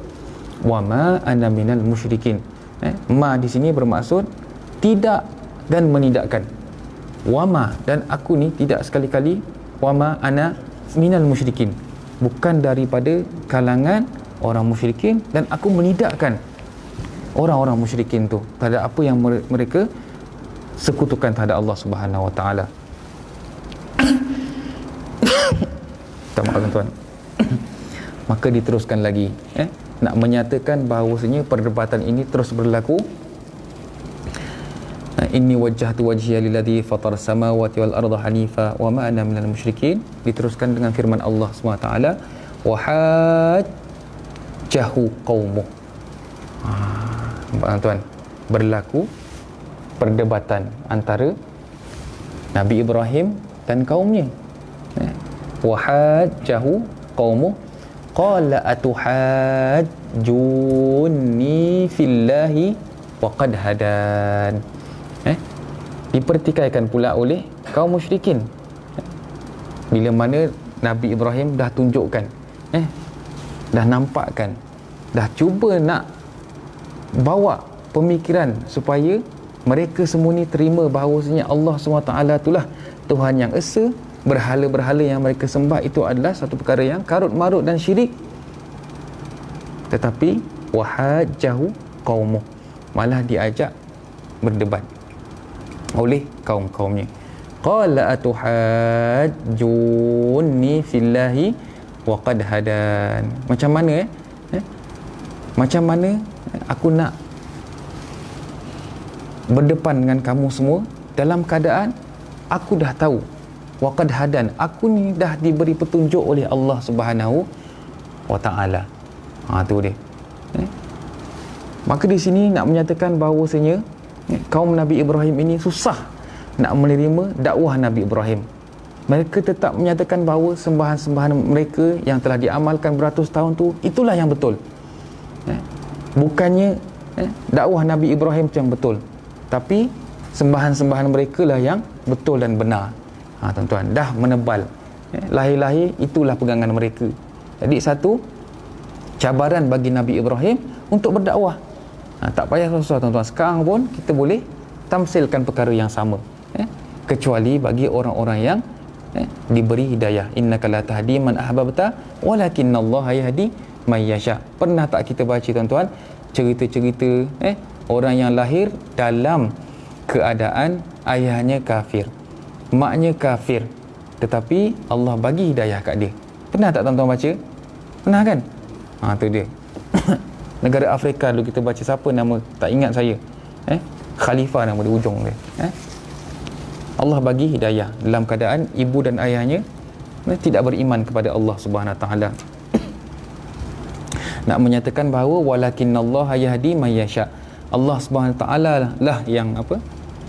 Wa ma ana minal musyrikin. Ma di sini bermaksud tidak dan menidakkan. Wa ma, dan aku ni tidak sekali-kali, wa ma ana minal musyrikin, bukan daripada kalangan orang musyrikin, dan aku menidakkan orang-orang musyrikin tu terhadap apa yang mereka sekutukan terhadap Allah Subhanahu Wa Taala. Tak maaf tuan-tuan. Maka diteruskan lagi, nak menyatakan bahawasanya perdebatan ini terus berlaku inni wajjahtu wajhiya lilladzi fatara samawati wal arda hanifa wa ma ana minal musyrikin. Diteruskan dengan firman Allah SWT, wa hajjahu qaumuh. Tuan, berlaku perdebatan antara Nabi Ibrahim dan kaumnya. Wa hajjahu qaumuh qala atuhajjuni fillahi wa qad hadan. Dipertikaikan pula oleh kaum musyrikin. Bila mana Nabi Ibrahim dah tunjukkan, dah nampakkan, dah cuba nak bawa pemikiran supaya mereka semua ni terima bahawasanya Allah SWT itulah Tuhan yang esa, berhala-berhala yang mereka sembah itu adalah satu perkara yang karut marut dan syirik. Tetapi wahajjahu qaumuh, malah diajak berdebat oleh kaum-kaumnya. Qala atuhajjuni fillahi wa qad hadan. Macam mana macam mana aku nak berdepan dengan kamu semua dalam keadaan aku dah tahu, wa qad hadan, aku ni dah diberi petunjuk oleh Allah Subhanahu wa taala. Tu dia. Maka di sini nak menyatakan bahawasanya kaum Nabi Ibrahim ini susah nak menerima dakwah Nabi Ibrahim. Mereka tetap menyatakan bahawa sembahan-sembahan mereka yang telah diamalkan beratus tahun tu itulah yang betul. Bukannya dakwah Nabi Ibrahim yang betul, tapi sembahan-sembahan mereka lah yang betul dan benar. Tuan-tuan, dah menebal lahir-lahir itulah pegangan mereka. Jadi satu cabaran bagi Nabi Ibrahim untuk berdakwah. Tak payah susah tuan-tuan, sekarang pun kita boleh tamsilkan perkara yang sama, kecuali bagi orang-orang yang diberi hidayah. Innaka la tahdi man ahbabta walakinallaha yahdi may yasha. Pernah tak kita baca tuan-tuan cerita-cerita orang yang lahir dalam keadaan ayahnya kafir, maknya kafir, tetapi Allah bagi hidayah kat dia? Pernah tak tuan-tuan baca? Pernah kan? Tu dia. Negara Afrika dulu kita baca, siapa nama, tak ingat saya, Khalifah nama di ujung dia. Allah bagi hidayah dalam keadaan ibu dan ayahnya tidak beriman kepada Allah Subhanahu Wa Taala. Nak menyatakan bahawa walakinallaha yahdi may yasha, Allah Subhanahu Wa Taala lah yang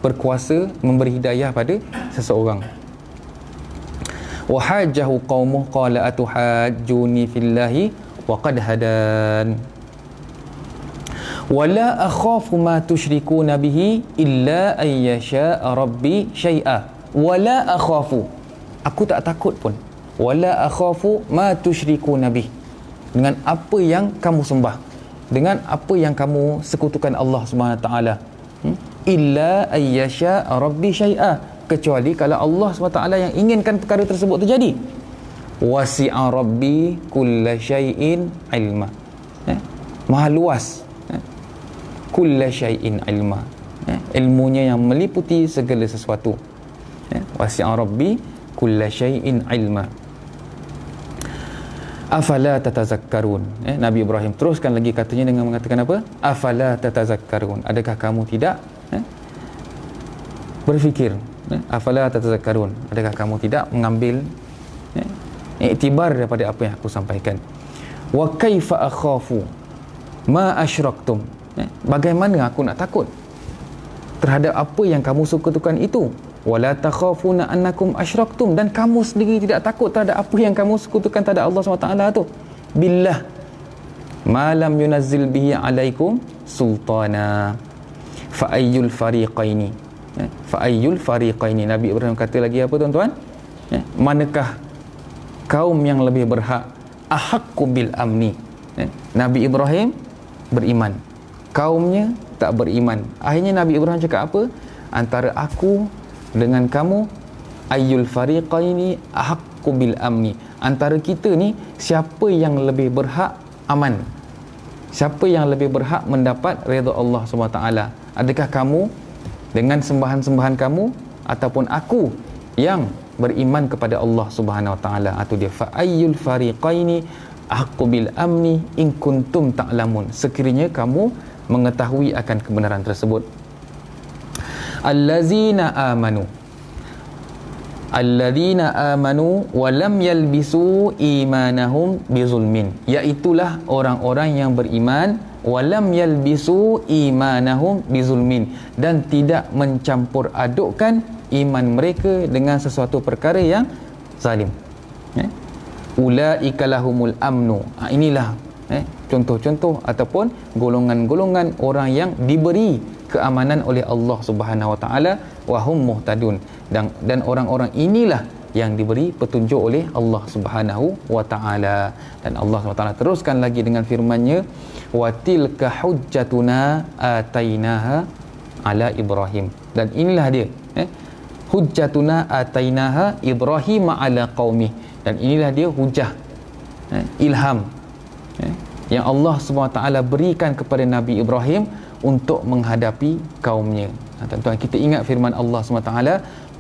berkuasa memberi hidayah pada seseorang. Wa hajjahu qaumuhu qala atuhajjuni fillahi wa qad hadan wala akhafu ma tusyrikuna bihi illa an yasha'a rabbi syai'a. Wala akhafu, aku tak takut pun, wala akhafu ma tusyrikuna bihi, dengan apa yang kamu sembah, dengan apa yang kamu sekutukan Allah Subhanahu Wa Taala, illa an yasha'a rabbi syai'a, kecuali kalau Allah Subhanahu Wa Taala yang inginkan perkara tersebut terjadi. Wasi'a rabbi kulla syai'in ilma, maha luas kulla syai'in ilma, ilmunya yang meliputi segala sesuatu. Wasi'a rabbi kulla syai'in ilma. Afala tatazakkarun. Nabi Ibrahim teruskan lagi katanya dengan mengatakan apa? Afala tatazakkarun, adakah kamu tidak berfikir? Afala tatazakkarun, adakah kamu tidak mengambil iktibar daripada apa yang aku sampaikan? Wa kaifa akhafu ma asyraktum, bagaimana aku nak takut terhadap apa yang kamu sekutukan itu? Wala takhafuna annakum asyraktum, dan kamu sendiri tidak takut terhadap apa yang kamu sekutukan terhadap Allah SWT tu. Billah ma lam yunazzil bihi alaikum sultana fa ayyul fariqaini, fa ayyul fariqaini. Nabi Ibrahim kata lagi apa tuan-tuan? Manakah kaum yang lebih berhak? Ahaqqu bil amni. Nabi Ibrahim beriman, kaumnya tak beriman. Akhirnya Nabi Ibrahim cakap apa? Antara aku dengan kamu, ayyul fariqaini ahaqqu bil amni, antara kita ni siapa yang lebih berhak aman, siapa yang lebih berhak mendapat redha Allah SWT? Adakah kamu dengan sembahan-sembahan kamu, ataupun aku yang beriman kepada Allah Subhanahu Wa Taala? Itu dia, fa ayyul fariqaini ahaqqu bil amni in kuntum ta'lamun, sekiranya kamu mengetahui akan kebenaran tersebut. allazina amanu wa lam yalbisu imanahum bizulmin, iaitulah orang-orang yang beriman walam yalbisu imanahum bizulmin, dan tidak mencampur adukkan iman mereka dengan sesuatu perkara yang zalim. Ulaika lahumul amnu. Inilah contoh-contoh ataupun golongan-golongan orang yang diberi keamanan oleh Allah Subhanahu wa taala, wa hum muhtadun, dan orang-orang inilah yang diberi petunjuk oleh Allah Subhanahu wa taala. Dan Allah Subhanahu wa taala teruskan lagi dengan firman-Nya, wa tilka hujjatuna atainaha ala Ibrahim, dan inilah dia hujjatuna atainaha Ibrahim ala qaumi, dan inilah dia hujah, ilham yang Allah SWT berikan kepada Nabi Ibrahim untuk menghadapi kaumnya. Tuan-tuan, kita ingat firman Allah SWT,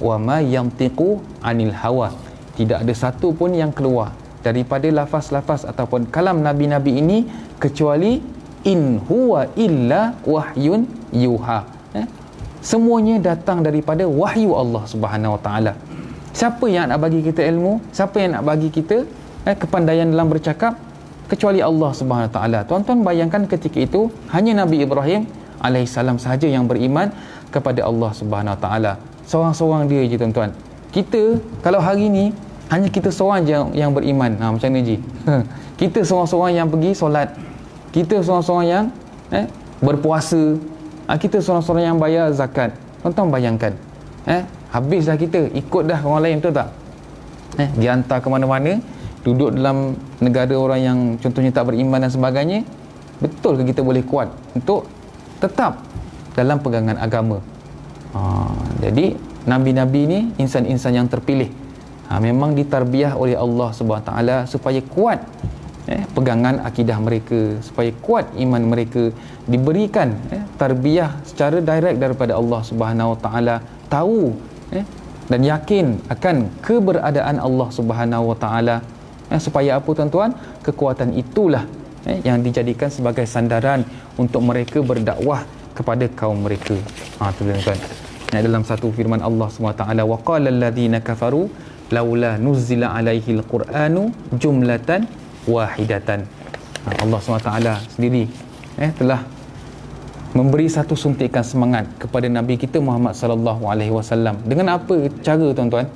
wa ma yantiqu anil hawa, tidak ada satu pun yang keluar daripada lafaz-lafaz ataupun kalam Nabi-Nabi ini kecuali in huwa illa wahyun yuha. Semuanya datang daripada wahyu Allah Subhanahu Wa Taala. Siapa yang nak bagi kita ilmu? Siapa yang nak bagi kita kepandaian dalam bercakap? Kecuali Allah Subhanahu Wa Taala. Tuan-tuan bayangkan ketika itu hanya Nabi Ibrahim alaihissalam sahaja yang beriman kepada Allah Subhanahu Wa Taala. Seorang-seorang dia je, tuan-tuan. Kita kalau hari ni hanya kita seorang je yang beriman. Macam ni je. Kita seorang-seorang yang pergi solat. Kita seorang-seorang yang berpuasa. Kita seorang-seorang yang bayar zakat. Tuan-tuan bayangkan. Habis dah kita, ikut dah orang lain, betul tak? Dihantar ke mana-mana, duduk dalam negara orang yang contohnya tak beriman dan sebagainya. Betul ke kita boleh kuat untuk tetap dalam pegangan agama? Jadi Nabi-Nabi ni insan-insan yang terpilih, memang ditarbiah oleh Allah SWT supaya kuat pegangan akidah mereka, supaya kuat iman mereka, diberikan tarbiyah secara direct daripada Allah Subhanahu Wa Taala, tahu dan yakin akan keberadaan Allah Subhanahu Wa Taala. Supaya apa, tuan-tuan? Kekuatan itulah yang dijadikan sebagai sandaran untuk mereka berdakwah kepada kaum mereka. Tuan-tuan, dalam satu firman Allah SWT, wa qala alladhina kafaru laula nuzila alaihi alquranu jumlatan wahidatan. Allah SWT sendiri telah memberi satu suntikan semangat kepada Nabi kita Muhammad sallallahu alaihi wasallam. Dengan apa cara, tuan-tuan?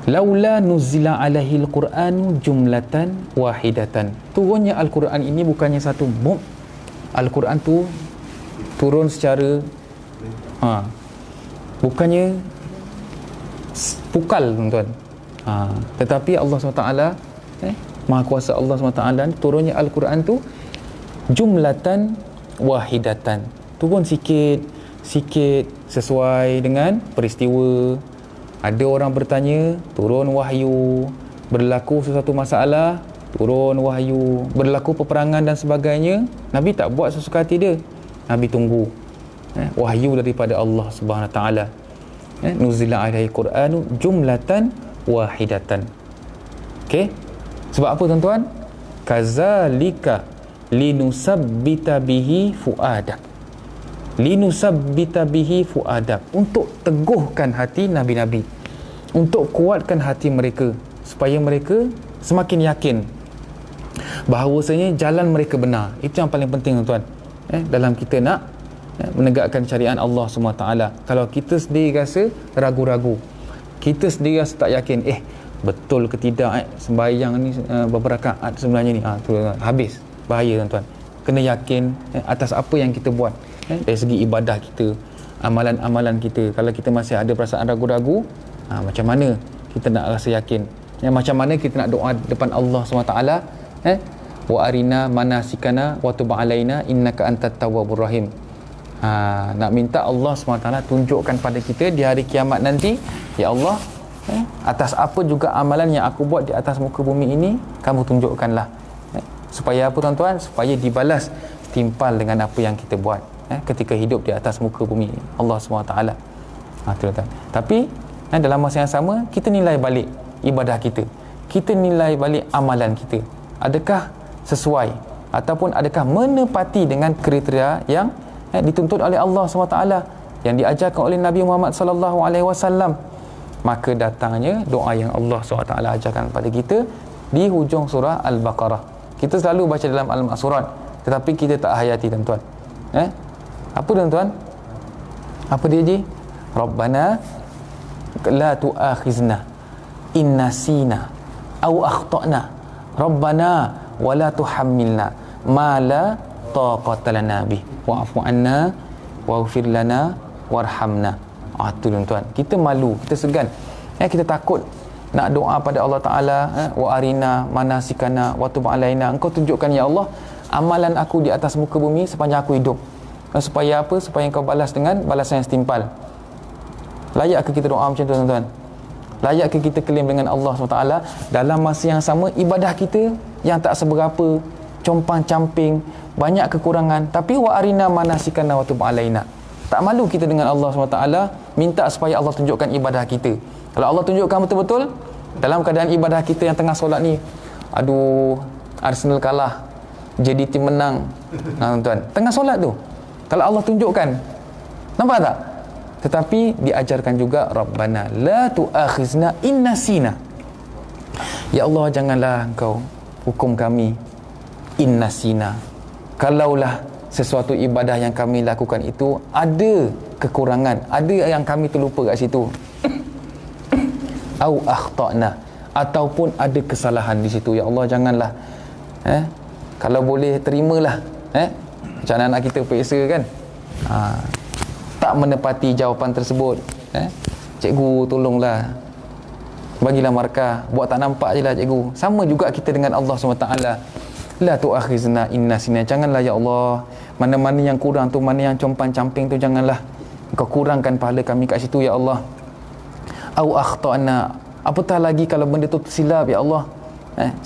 Laula nuzila alaihi alquranu jumlatan wahidatan. Turunnya Al-Quran ini bukannya satu boom. Al-Quran tu turun secara bukannya pukal, tuan-tuan. Tetapi Allah SWT Maha Kuasa Allah SWT turunnya Al-Quran tu jumlatan wahidatan, turun sikit sesuai dengan peristiwa. Ada orang bertanya, turun wahyu. Berlaku sesuatu masalah, turun wahyu. Berlaku peperangan dan sebagainya, Nabi tak buat sesuka hati dia. Nabi tunggu wahyu daripada Allah Subhanahu Wa Taala. Nuzila alaihi Qur'anu jumlatan wahidatan. Okey? Sebab apa, tuan-tuan? Kazalika linusabbita bihi fuadak. Linusabbita bihi fuadak, untuk teguhkan hati Nabi-Nabi, untuk kuatkan hati mereka, supaya mereka semakin yakin bahawasanya jalan mereka benar. Itu yang paling penting, tuan-tuan, dalam kita nak menegakkan syariat Allah SWT. Kalau kita sendiri rasa ragu-ragu, kita sendiri rasa tak yakin, betul ke tidak sembahyang ni beberapa rakaat sebenarnya ni, tu habis, bahaya, tuan-tuan. Kena yakin atas apa yang kita buat, dari segi ibadah kita, amalan-amalan kita. Kalau kita masih ada perasaan ragu-ragu, macam mana kita nak rasa yakin? Macam mana kita nak doa depan Allah SWT? Wa arina manasikana wa tub alaina innaka antat tawwabur rahim. Nak minta Allah SWT tunjukkan pada kita di hari kiamat nanti, ya Allah, atas apa juga amalan yang aku buat di atas muka bumi ini, kamu tunjukkanlah. Supaya apa, tuan-tuan? Supaya dibalas timpal dengan apa yang kita buat ketika hidup di atas muka bumi Allah SWT. Tuan-tuan. Tapi dalam masa yang sama, kita nilai balik ibadah kita, kita nilai balik amalan kita. Adakah sesuai ataupun adakah menepati dengan kriteria yang dituntut oleh Allah SWT? yang diajarkan oleh Nabi Muhammad sallallahu alaihi wasallam, maka datangnya doa yang Allah SWT ajarkan kepada kita di hujung surah Al-Baqarah. Kita selalu baca dalam Al-Ma'surat, tetapi kita tak hayati, tuan-tuan. Apa, tuan-tuan? Apa dia, Ji? Rabbana la tu'akhizna in nasina aw akhtana Rabbana wa la tuhammilna ma la taqata lana bih wa'fu anna waghfir lana warhamna. Tu, tuan-tuan, kita malu, kita segan, kita takut nak doa pada Allah Ta'ala, wa arina manasikana wa tub alaina, engkau tunjukkan ya Allah amalan aku di atas muka bumi sepanjang aku hidup, supaya apa? Supaya engkau balas dengan balasan yang setimpal. Layak ke kita doa macam tu, tuan-tuan? Layak ke kita klaim dengan Allah SWT dalam masa yang sama ibadah kita yang tak seberapa, compang-camping, banyak kekurangan, tapi wa arina manasikana wa tub alaina. Tak malu kita dengan Allah SWT minta supaya Allah tunjukkan ibadah kita. Kalau Allah tunjukkan betul-betul dalam keadaan ibadah kita yang tengah solat ni, aduh, Arsenal kalah, JDT menang, tuan-tuan, tengah solat tu, kalau Allah tunjukkan, nampak tak? Tetapi diajarkan juga Rabbana la tu'akhizna in nasina. Ya Allah, janganlah engkau hukum kami in nasina, kalaulah sesuatu ibadah yang kami lakukan itu ada kekurangan, ada yang kami terlupa kat situ, au akhtana, ataupun ada kesalahan di situ. Ya Allah, janganlah, kalau boleh terimalah, macam anak kita peksa kan, tak menepati jawapan tersebut, cikgu tolonglah bagilah markah, buat tak nampak je lah cikgu. Sama juga kita dengan Allah SWT. La tu'akhizna inna sina, janganlah ya Allah, mana-mana yang kurang tu, mana yang compang-camping tu, janganlah engkau kurangkan pahala kami kat situ ya Allah. Au akhtana, apatah lagi kalau benda tu tersilap ya Allah,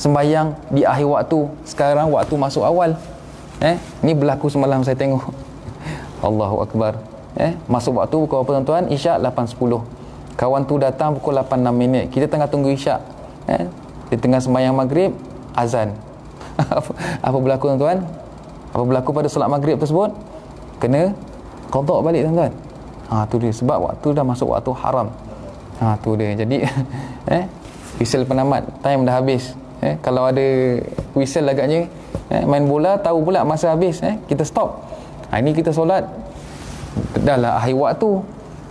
sembahyang di akhir waktu, sekarang waktu masuk awal, ni berlaku semalam saya tengok. Allahu Akbar, masuk waktu pukul apa, tuan-tuan? Isyak 8.10. Kawan tu datang pukul 8.06, kita tengah tunggu isyak, di tengah sembahyang maghrib, azan. Apa berlaku, tuan-tuan? Apa berlaku pada solat maghrib tersebut? Kena qada balik, tuan-tuan. Tu dia, sebab waktu dah masuk waktu haram. Tu dia. Jadi whistle penamat, time dah habis. Kalau ada whistle agaknya, main bola tahu pula masa habis, kita stop. Ini kita solat dah lah akhir waktu,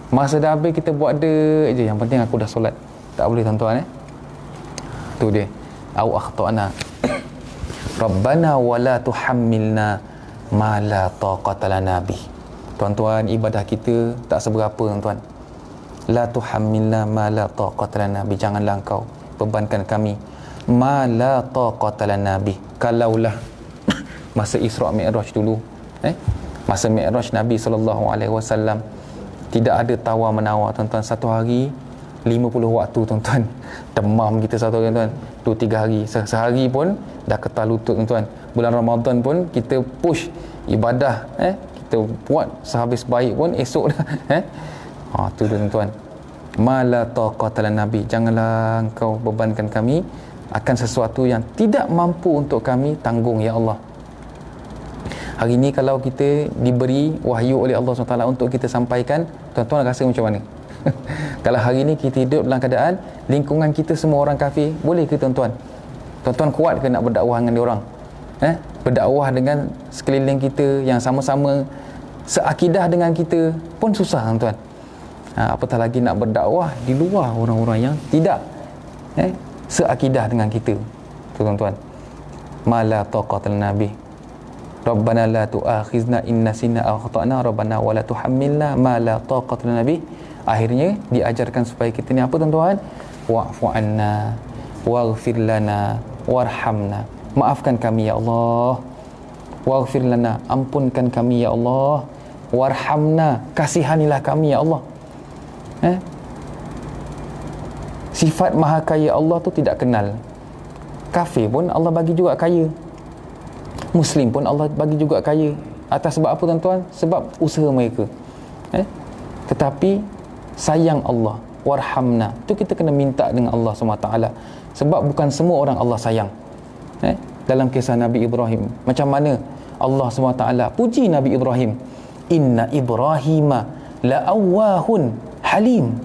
masa dah habis, kita buat dia je, yang penting aku dah solat. Tak boleh, tuan-tuan. Tu dia, au akhtana Rabbana wala tuhammilna ma la taqata lana bih. Tuan-tuan, ibadah kita tak seberapa, tuan-tuan. La tuhammilna ma la taqata lana bih, janganlah engkau bebankan kami ma la taqata lana bih. Kalaulah masa Isra' Mi'raj dulu, masa Mi'raj Nabi SAW, tidak ada tawar-menawar, tuan-tuan. Satu hari 50 waktu, tuan-tuan. Demam kita satu hari, tuan-tuan. 2-3 hari. Sehari pun dah ketal lutut, tuan-tuan. Bulan Ramadan pun kita push ibadah, kita buat sehabis baik pun esok dah. Tu tuan-tuan. Mala taqata lana nabi, janganlah engkau bebankan kami akan sesuatu yang tidak mampu untuk kami tanggung ya Allah. Hari ni kalau kita diberi wahyu oleh Allah SWT untuk kita sampaikan, tuan-tuan rasa macam mana? Kalau hari ni kita hidup dalam keadaan lingkungan kita semua orang kafir, boleh ke, tuan-tuan? Tuan-tuan kuat ke nak berdakwah dengan diorang? Berdakwah dengan sekeliling kita yang sama-sama seakidah dengan kita pun susah, tuan-tuan. Apatah lagi nak berdakwah di luar orang-orang yang tidak seakidah dengan kita, tuan-tuan. Mala taqatal nabi Rabbana la tu'akhizna in nasina aw akhtana Rabbana wa la tuhammilna ma la taqata lana bih. Akhirnya diajarkan supaya kita ni apa, tuan-tuan? Wa'fu anna waghfir lana warhamna, maafkan kami ya Allah. Waghfir lana, ampunkan kami ya Allah. Warhamna, kasihanilah kami ya Allah. Sifat maha kaya Allah tu tidak kenal. Kafir pun Allah bagi juga kaya, Muslim pun Allah bagi juga kaya. Atas sebab apa, tuan-tuan? Sebab usaha mereka. Tetapi sayang Allah, warhamna, tu kita kena minta dengan Allah SWT. Sebab bukan semua orang Allah sayang. Dalam kisah Nabi Ibrahim, macam mana Allah SWT puji Nabi Ibrahim? Inna Ibrahima la'awwahun halim.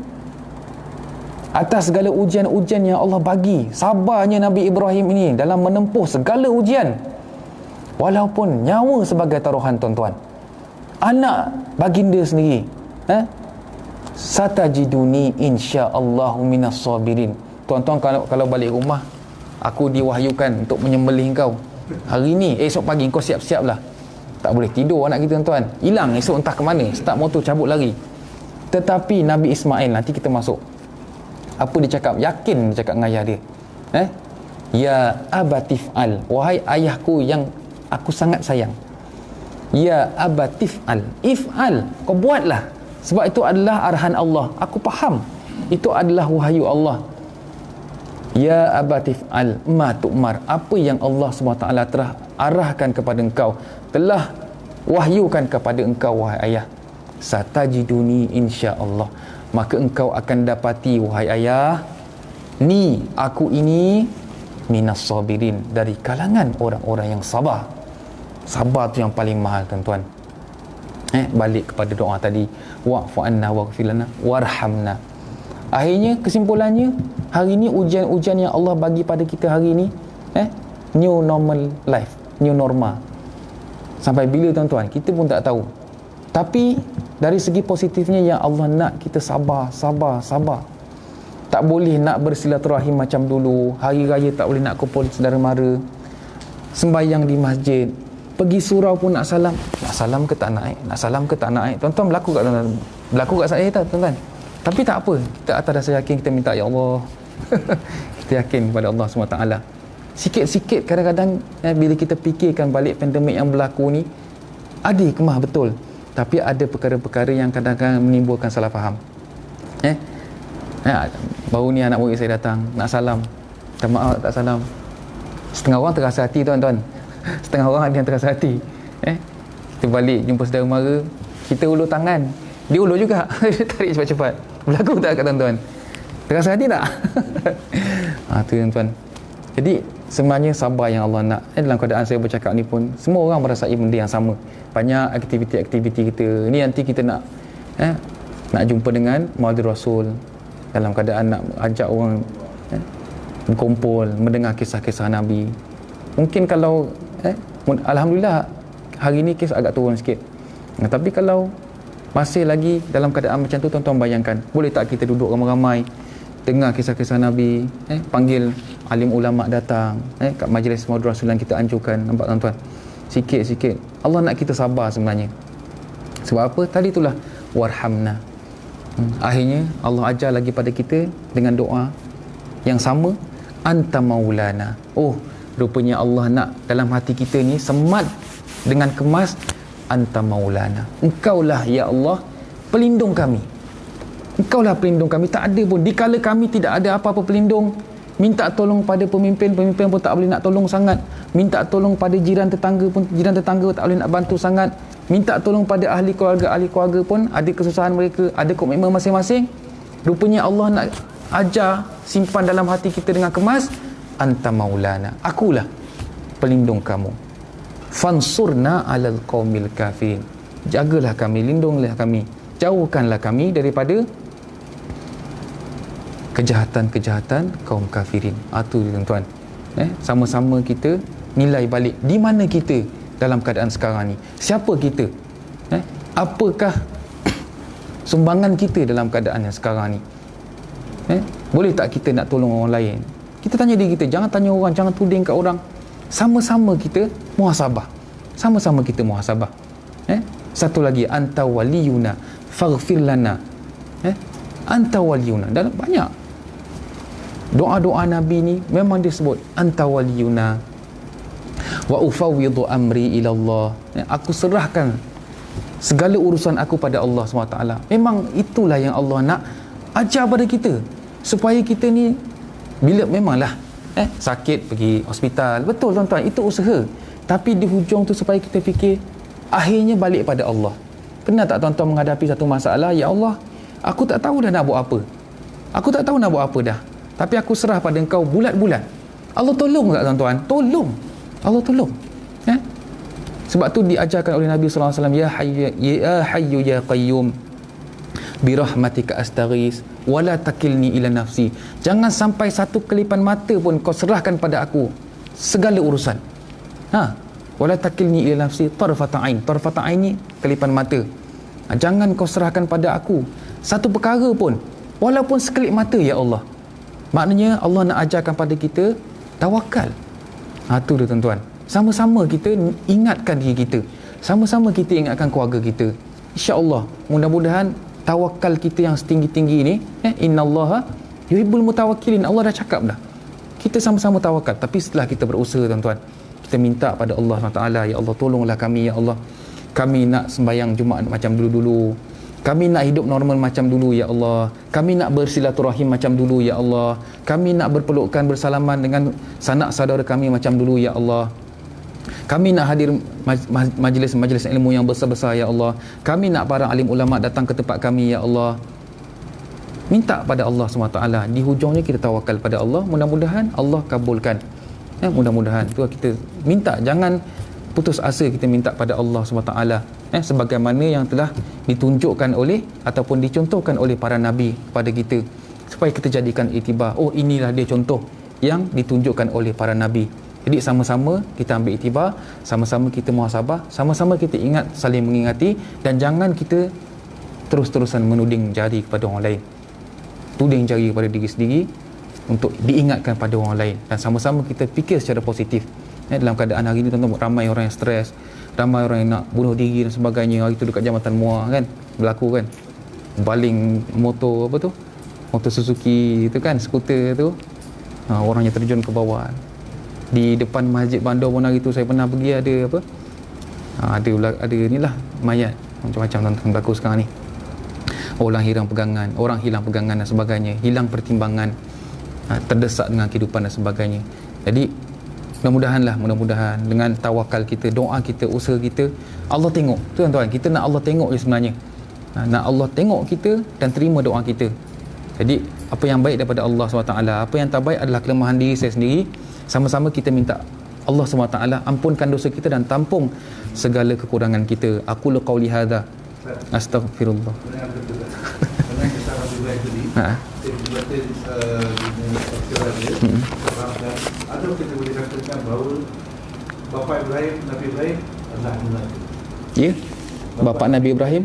Atas segala ujian-ujian yang Allah bagi, sabarnya Nabi Ibrahim ini dalam menempuh segala ujian, walaupun nyawa sebagai taruhan, tuan-tuan. Anak baginda sendiri, satajiduni insyaallahu minas sabirin. Tuan-tuan, kalau balik rumah, aku diwahyukan untuk menyembelih kau hari ni, esok pagi kau siap-siap lah. Tak boleh tidur anak kita, tuan-tuan. Hilang esok entah ke mana, start motor cabut lari. Tetapi Nabi Ismail, nanti kita masuk, apa dia cakap? Yakin dia cakap dengan ayah dia, ya abatif'al, wahai ayahku yang aku sangat sayang. Ya abatif'al, if'al, kau buatlah, sebab itu adalah arahan Allah. Aku faham itu adalah wahyu Allah. Ya abatif'al ma tu'mar, apa yang Allah SWT telah arahkan kepada engkau, telah wahyukan kepada engkau, wahai ayah. Satajiduni insyaallah, maka engkau akan dapati, wahai ayah, ni aku ini minas sabirin, dari kalangan orang-orang yang sabar. Sabar tu yang paling mahal, tuan-tuan. Balik kepada doa tadi, wa'fu anna waghfir lana warhamna. Akhirnya kesimpulannya, hari ni ujian-ujian yang Allah bagi pada kita hari ni, new normal life, new normal. Sampai bila, tuan-tuan, kita pun tak tahu. Tapi dari segi positifnya, yang Allah nak kita sabar. Tak boleh nak bersilaturahim macam dulu. Hari raya tak boleh nak kumpul saudara mara. Sembahyang di masjid, pergi surau pun nak salam ke tak nak? Nak salam ke tak nak? Tuan-tuan, berlaku kat saya, tuan-tuan. Tapi tak apa, kita atas dasar yakin, kita minta, ya Allah. Kita yakin kepada Allah SWT. Sikit-sikit kadang-kadang, bila kita fikirkan balik pandemik yang berlaku ni, ada hikmah betul, tapi ada perkara-perkara yang kadang-kadang menimbulkan salah faham. Baru ni anak murid saya datang nak salam, minta maaf tak salam. Setengah orang terasa hati, tuan-tuan. Setengah orang ada yang terasa hati. Kita balik jumpa saudara mara, kita ulur tangan, dia ulur juga. Dia tarik cepat-cepat. Berlaku tak kat tuan-tuan? Terasa hati tak? Tu, tuan-tuan. Jadi sebenarnya sabar yang Allah nak. Dalam keadaan saya bercakap ni pun, semua orang merasai benda yang sama. Banyak aktiviti-aktiviti kita ni, nanti kita nak jumpa dengan Maulid Rasul, dalam keadaan nak ajak orang berkumpul, mendengar kisah-kisah Nabi. Mungkin kalau alhamdulillah hari ni kes agak turun sikit, tapi kalau masih lagi dalam keadaan macam tu, tuan-tuan bayangkan, boleh tak kita duduk ramai-ramai, dengar kisah-kisah Nabi, panggil alim ulama datang, kat majlis Maulid Rasul yang kita anjurkan. Nampak, tuan-tuan? Sikit-sikit Allah nak kita sabar sebenarnya. Sebab apa? Tadi itulah warhamna. Akhirnya Allah ajar lagi pada kita dengan doa yang sama, anta maulana. Oh, rupanya Allah nak dalam hati kita ni semat dengan kemas, anta maulana, engkaulah ya Allah pelindung kami. Engkaulah pelindung kami. Tak ada pun, dikala kami tidak ada apa-apa pelindung, minta tolong pada pemimpin pun tak boleh nak tolong sangat. Minta tolong pada jiran tetangga tak boleh nak bantu sangat. Minta tolong pada ahli keluarga pun ada kesusahan mereka, ada komitmen masing-masing. Rupanya Allah nak ajar, simpan dalam hati kita dengan kemas, anta maulana, akulah pelindung kamu. Fansurna alal qaumil kafirin, jagalah kami, lindunglah kami, jauhkanlah kami daripada kejahatan-kejahatan kaum kafirin. Itu, tuan-tuan, sama-sama kita nilai balik di mana kita dalam keadaan sekarang ni. Siapa kita? Apakah sumbangan kita dalam keadaan yang sekarang ni? Boleh tak kita nak tolong orang lain? Kita tanya diri kita, jangan tanya orang, jangan tuding kat orang. Sama-sama kita muhasabah. Sama-sama kita muhasabah. Satu lagi, anta waliyuna faghfir lana. Anta waliyuna. Dan banyak doa-doa Nabi ni memang disebut anta waliyuna wa ufawwidu amri ila Allah. Aku serahkan segala urusan aku pada Allah SWT. Memang itulah yang Allah nak ajar pada kita, supaya kita ni bila memanglah sakit pergi hospital, betul, tuan-tuan, itu usaha, tapi di hujung tu supaya kita fikir akhirnya balik pada Allah. Pernah tak tuan-tuan menghadapi satu masalah, ya Allah, aku tak tahu dah nak buat apa, aku tak tahu nak buat apa dah, tapi aku serah pada Engkau bulat-bulat. Allah tolong tak, tuan-tuan? Tolong, Allah tolong. Sebab tu diajarkan oleh Nabi SAW, ya hayyu ya qayyum, birahmatika astaghis wala takilni ila nafsi. Jangan sampai satu kelipan mata pun kau serahkan pada aku segala urusan. Wala takilni ila nafsi tarfata ain. Tarfata ain ni kelipan mata. Jangan kau serahkan pada aku satu perkara pun, walaupun sekelip mata, ya Allah. Maknanya Allah nak ajarkan pada kita tawakal. Tu dia tuan-tuan. Sama-sama kita ingatkan diri kita, sama-sama kita ingatkan keluarga kita. InsyaAllah, mudah-mudahan tawakal kita yang setinggi-tinggi ni, innallaha yuhibbul mutawakkilin. Allah dah cakap dah, kita sama-sama tawakal. Tapi setelah kita berusaha tuan-tuan, kita minta pada Allah SWT, ya Allah tolonglah kami, ya Allah. Kami nak sembahyang Jumaat macam dulu-dulu, kami nak hidup normal macam dulu, ya Allah. Kami nak bersilaturahim macam dulu, ya Allah. Kami nak berpelukan, bersalaman dengan sanak saudara kami macam dulu, ya Allah. Kami nak hadir majlis-majlis ilmu yang besar-besar, ya Allah. Kami nak para alim ulama datang ke tempat kami, ya Allah. Minta pada Allah SWT. Di hujungnya kita tawakal pada Allah. Mudah-mudahan Allah kabulkan. Mudah-mudahan. Itu kita minta. Jangan putus asa kita minta pada Allah SWT. Sebagaimana yang telah ditunjukkan oleh ataupun dicontohkan oleh para Nabi kepada kita, supaya kita jadikan iktibar. Inilah dia contoh yang ditunjukkan oleh para Nabi. Jadi sama-sama kita ambil iktibar, sama-sama kita muhasabah, sama-sama kita ingat, saling mengingati, dan jangan kita terus-terusan menuding jari kepada orang lain. Tuding jari kepada diri sendiri untuk diingatkan pada orang lain, dan sama-sama kita fikir secara positif. Dalam keadaan hari ini tuan-tuan, ramai orang yang stres, ramai orang yang nak bunuh diri dan sebagainya. Hari tu dekat Jambatan Muar kan berlaku kan, baling motor motor Suzuki tu kan, skuter tu, orangnya terjun ke bawah. Di depan Masjid Bandar pun hari tu saya pernah pergi, ada inilah mayat macam-macam tuan-tuan berlaku sekarang ni. Orang hilang pegangan dan sebagainya, hilang pertimbangan, terdesak dengan kehidupan dan sebagainya. Jadi mudah-mudahan dengan tawakal kita, doa kita, usaha kita, Allah tengok tuan-tuan. Kita nak Allah tengok je sebenarnya, nak Allah tengok kita dan terima doa kita. Jadi apa yang baik daripada Allah SWT, apa yang tak baik adalah kelemahan diri saya sendiri. Sama-sama kita minta Allah SWT ampunkan dosa kita dan tampung segala kekurangan kita. Aku qauli hadza astaghfirullah. Ada kita boleh katakan bahawa bapa Ibrahim, Nabi Ibrahim adalah ahli neraka. Ya, bapa Nabi Ibrahim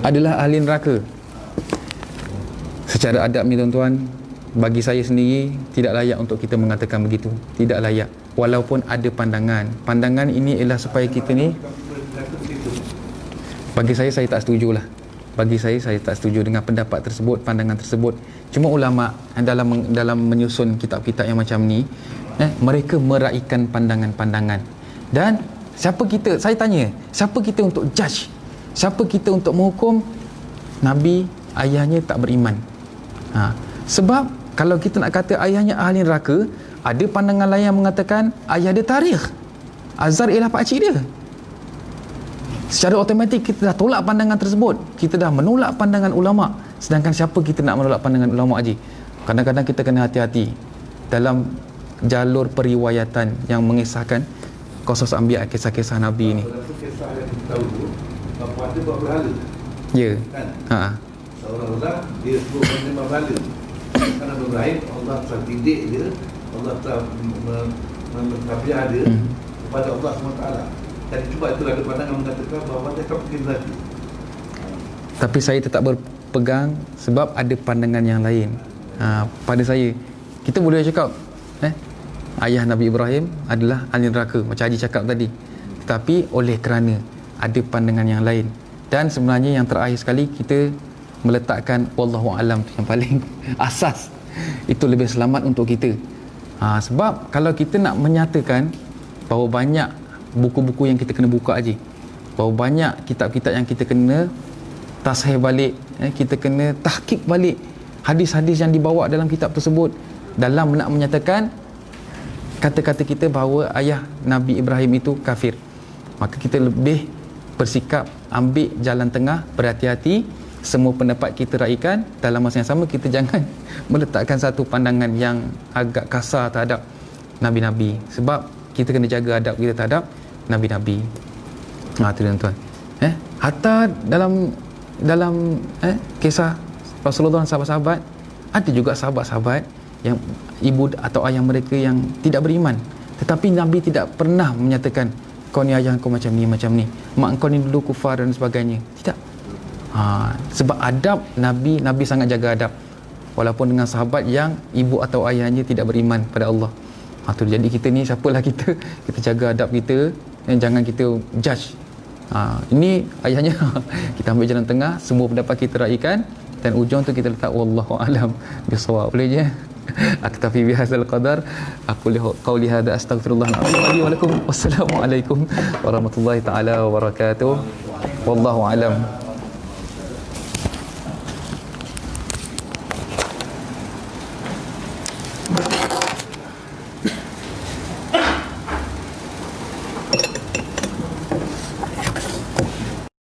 adalah ahli neraka. Secara adab ni tuan-tuan, bagi saya sendiri tidak layak untuk kita mengatakan begitu. Tidak layak. Walaupun ada pandangan ini ialah supaya kita ni, bagi saya tak setuju lah. Bagi saya tak setuju dengan pendapat tersebut, pandangan tersebut. Cuma ulama dalam menyusun kitab-kitab yang macam ni, mereka meraihkan pandangan-pandangan. Dan siapa kita, saya tanya, siapa kita untuk judge? Siapa kita untuk menghukum Nabi ayahnya tak beriman? Sebab kalau kita nak kata ayahnya ahli neraka, ada pandangan lain yang mengatakan ayah dia tarikh, Azar ialah pakcik dia. Secara automatik kita dah tolak pandangan tersebut. Kita dah menolak pandangan ulama. Sedangkan siapa kita nak menolak pandangan ulama haji? Kadang-kadang kita kena hati-hati dalam jalur periwayatan yang mengisahkan qasas anbiya, kisah-kisah Nabi ni. Dalam kisah yang kita tahu tu, bapa dia buat berhala. Ya. Kan? Seorang orang dia suruh menyembah berhala. Kerana Ibrahim, Allah telah didik dia, Allah telah mentafiyah dia kepada Allah SWT. Dan cuba itulah ada pandangan mengatakan bahawa dia akan pergi neraka. Tapi saya tetap berpegang sebab ada pandangan yang lain. Pada saya, kita boleh cakap ayah Nabi Ibrahim adalah ahli neraka macam Haji cakap tadi. Tetapi oleh kerana ada pandangan yang lain. Dan sebenarnya yang terakhir sekali kita meletakkan wallahu alam tu yang paling asas. Itu lebih selamat untuk kita. Sebab kalau kita nak menyatakan bahawa banyak buku-buku yang kita kena buka aja, bahawa banyak kitab-kitab yang kita kena tashih balik, kita kena tahqiq balik hadis-hadis yang dibawa dalam kitab tersebut dalam nak menyatakan kata-kata kita bahawa ayah Nabi Ibrahim itu kafir, maka kita lebih bersikap ambil jalan tengah, berhati-hati. Semua pendapat kita raikan, dalam masa yang sama kita jangan meletakkan satu pandangan yang agak kasar terhadap Nabi-Nabi, sebab kita kena jaga adab kita terhadap Nabi-Nabi. Itu tuan-tuan. Hatta dalam dalam kisah Rasulullah dan sahabat-sahabat, ada juga sahabat-sahabat yang ibu atau ayah mereka yang tidak beriman, tetapi Nabi tidak pernah menyatakan kau ni ayah kau macam ni, mak kau ni dulu kufar dan sebagainya. Tidak. Sebab adab Nabi sangat jaga adab, walaupun dengan sahabat yang ibu atau ayahnya tidak beriman pada Allah. Jadi kita ni, siapalah kita jaga adab kita dan jangan kita judge. Ini ayahnya kita ambil jalan tengah, semua pendapat kita raikan dan ujung tu kita letak wallahu alam bisawab. Boleh je. Aktafi bihadzal qadar, aku qauli hadza astaghfirullah li wa lakum. Wassalamualaikum warahmatullahi taala wabarakatuh. Wallahu alam.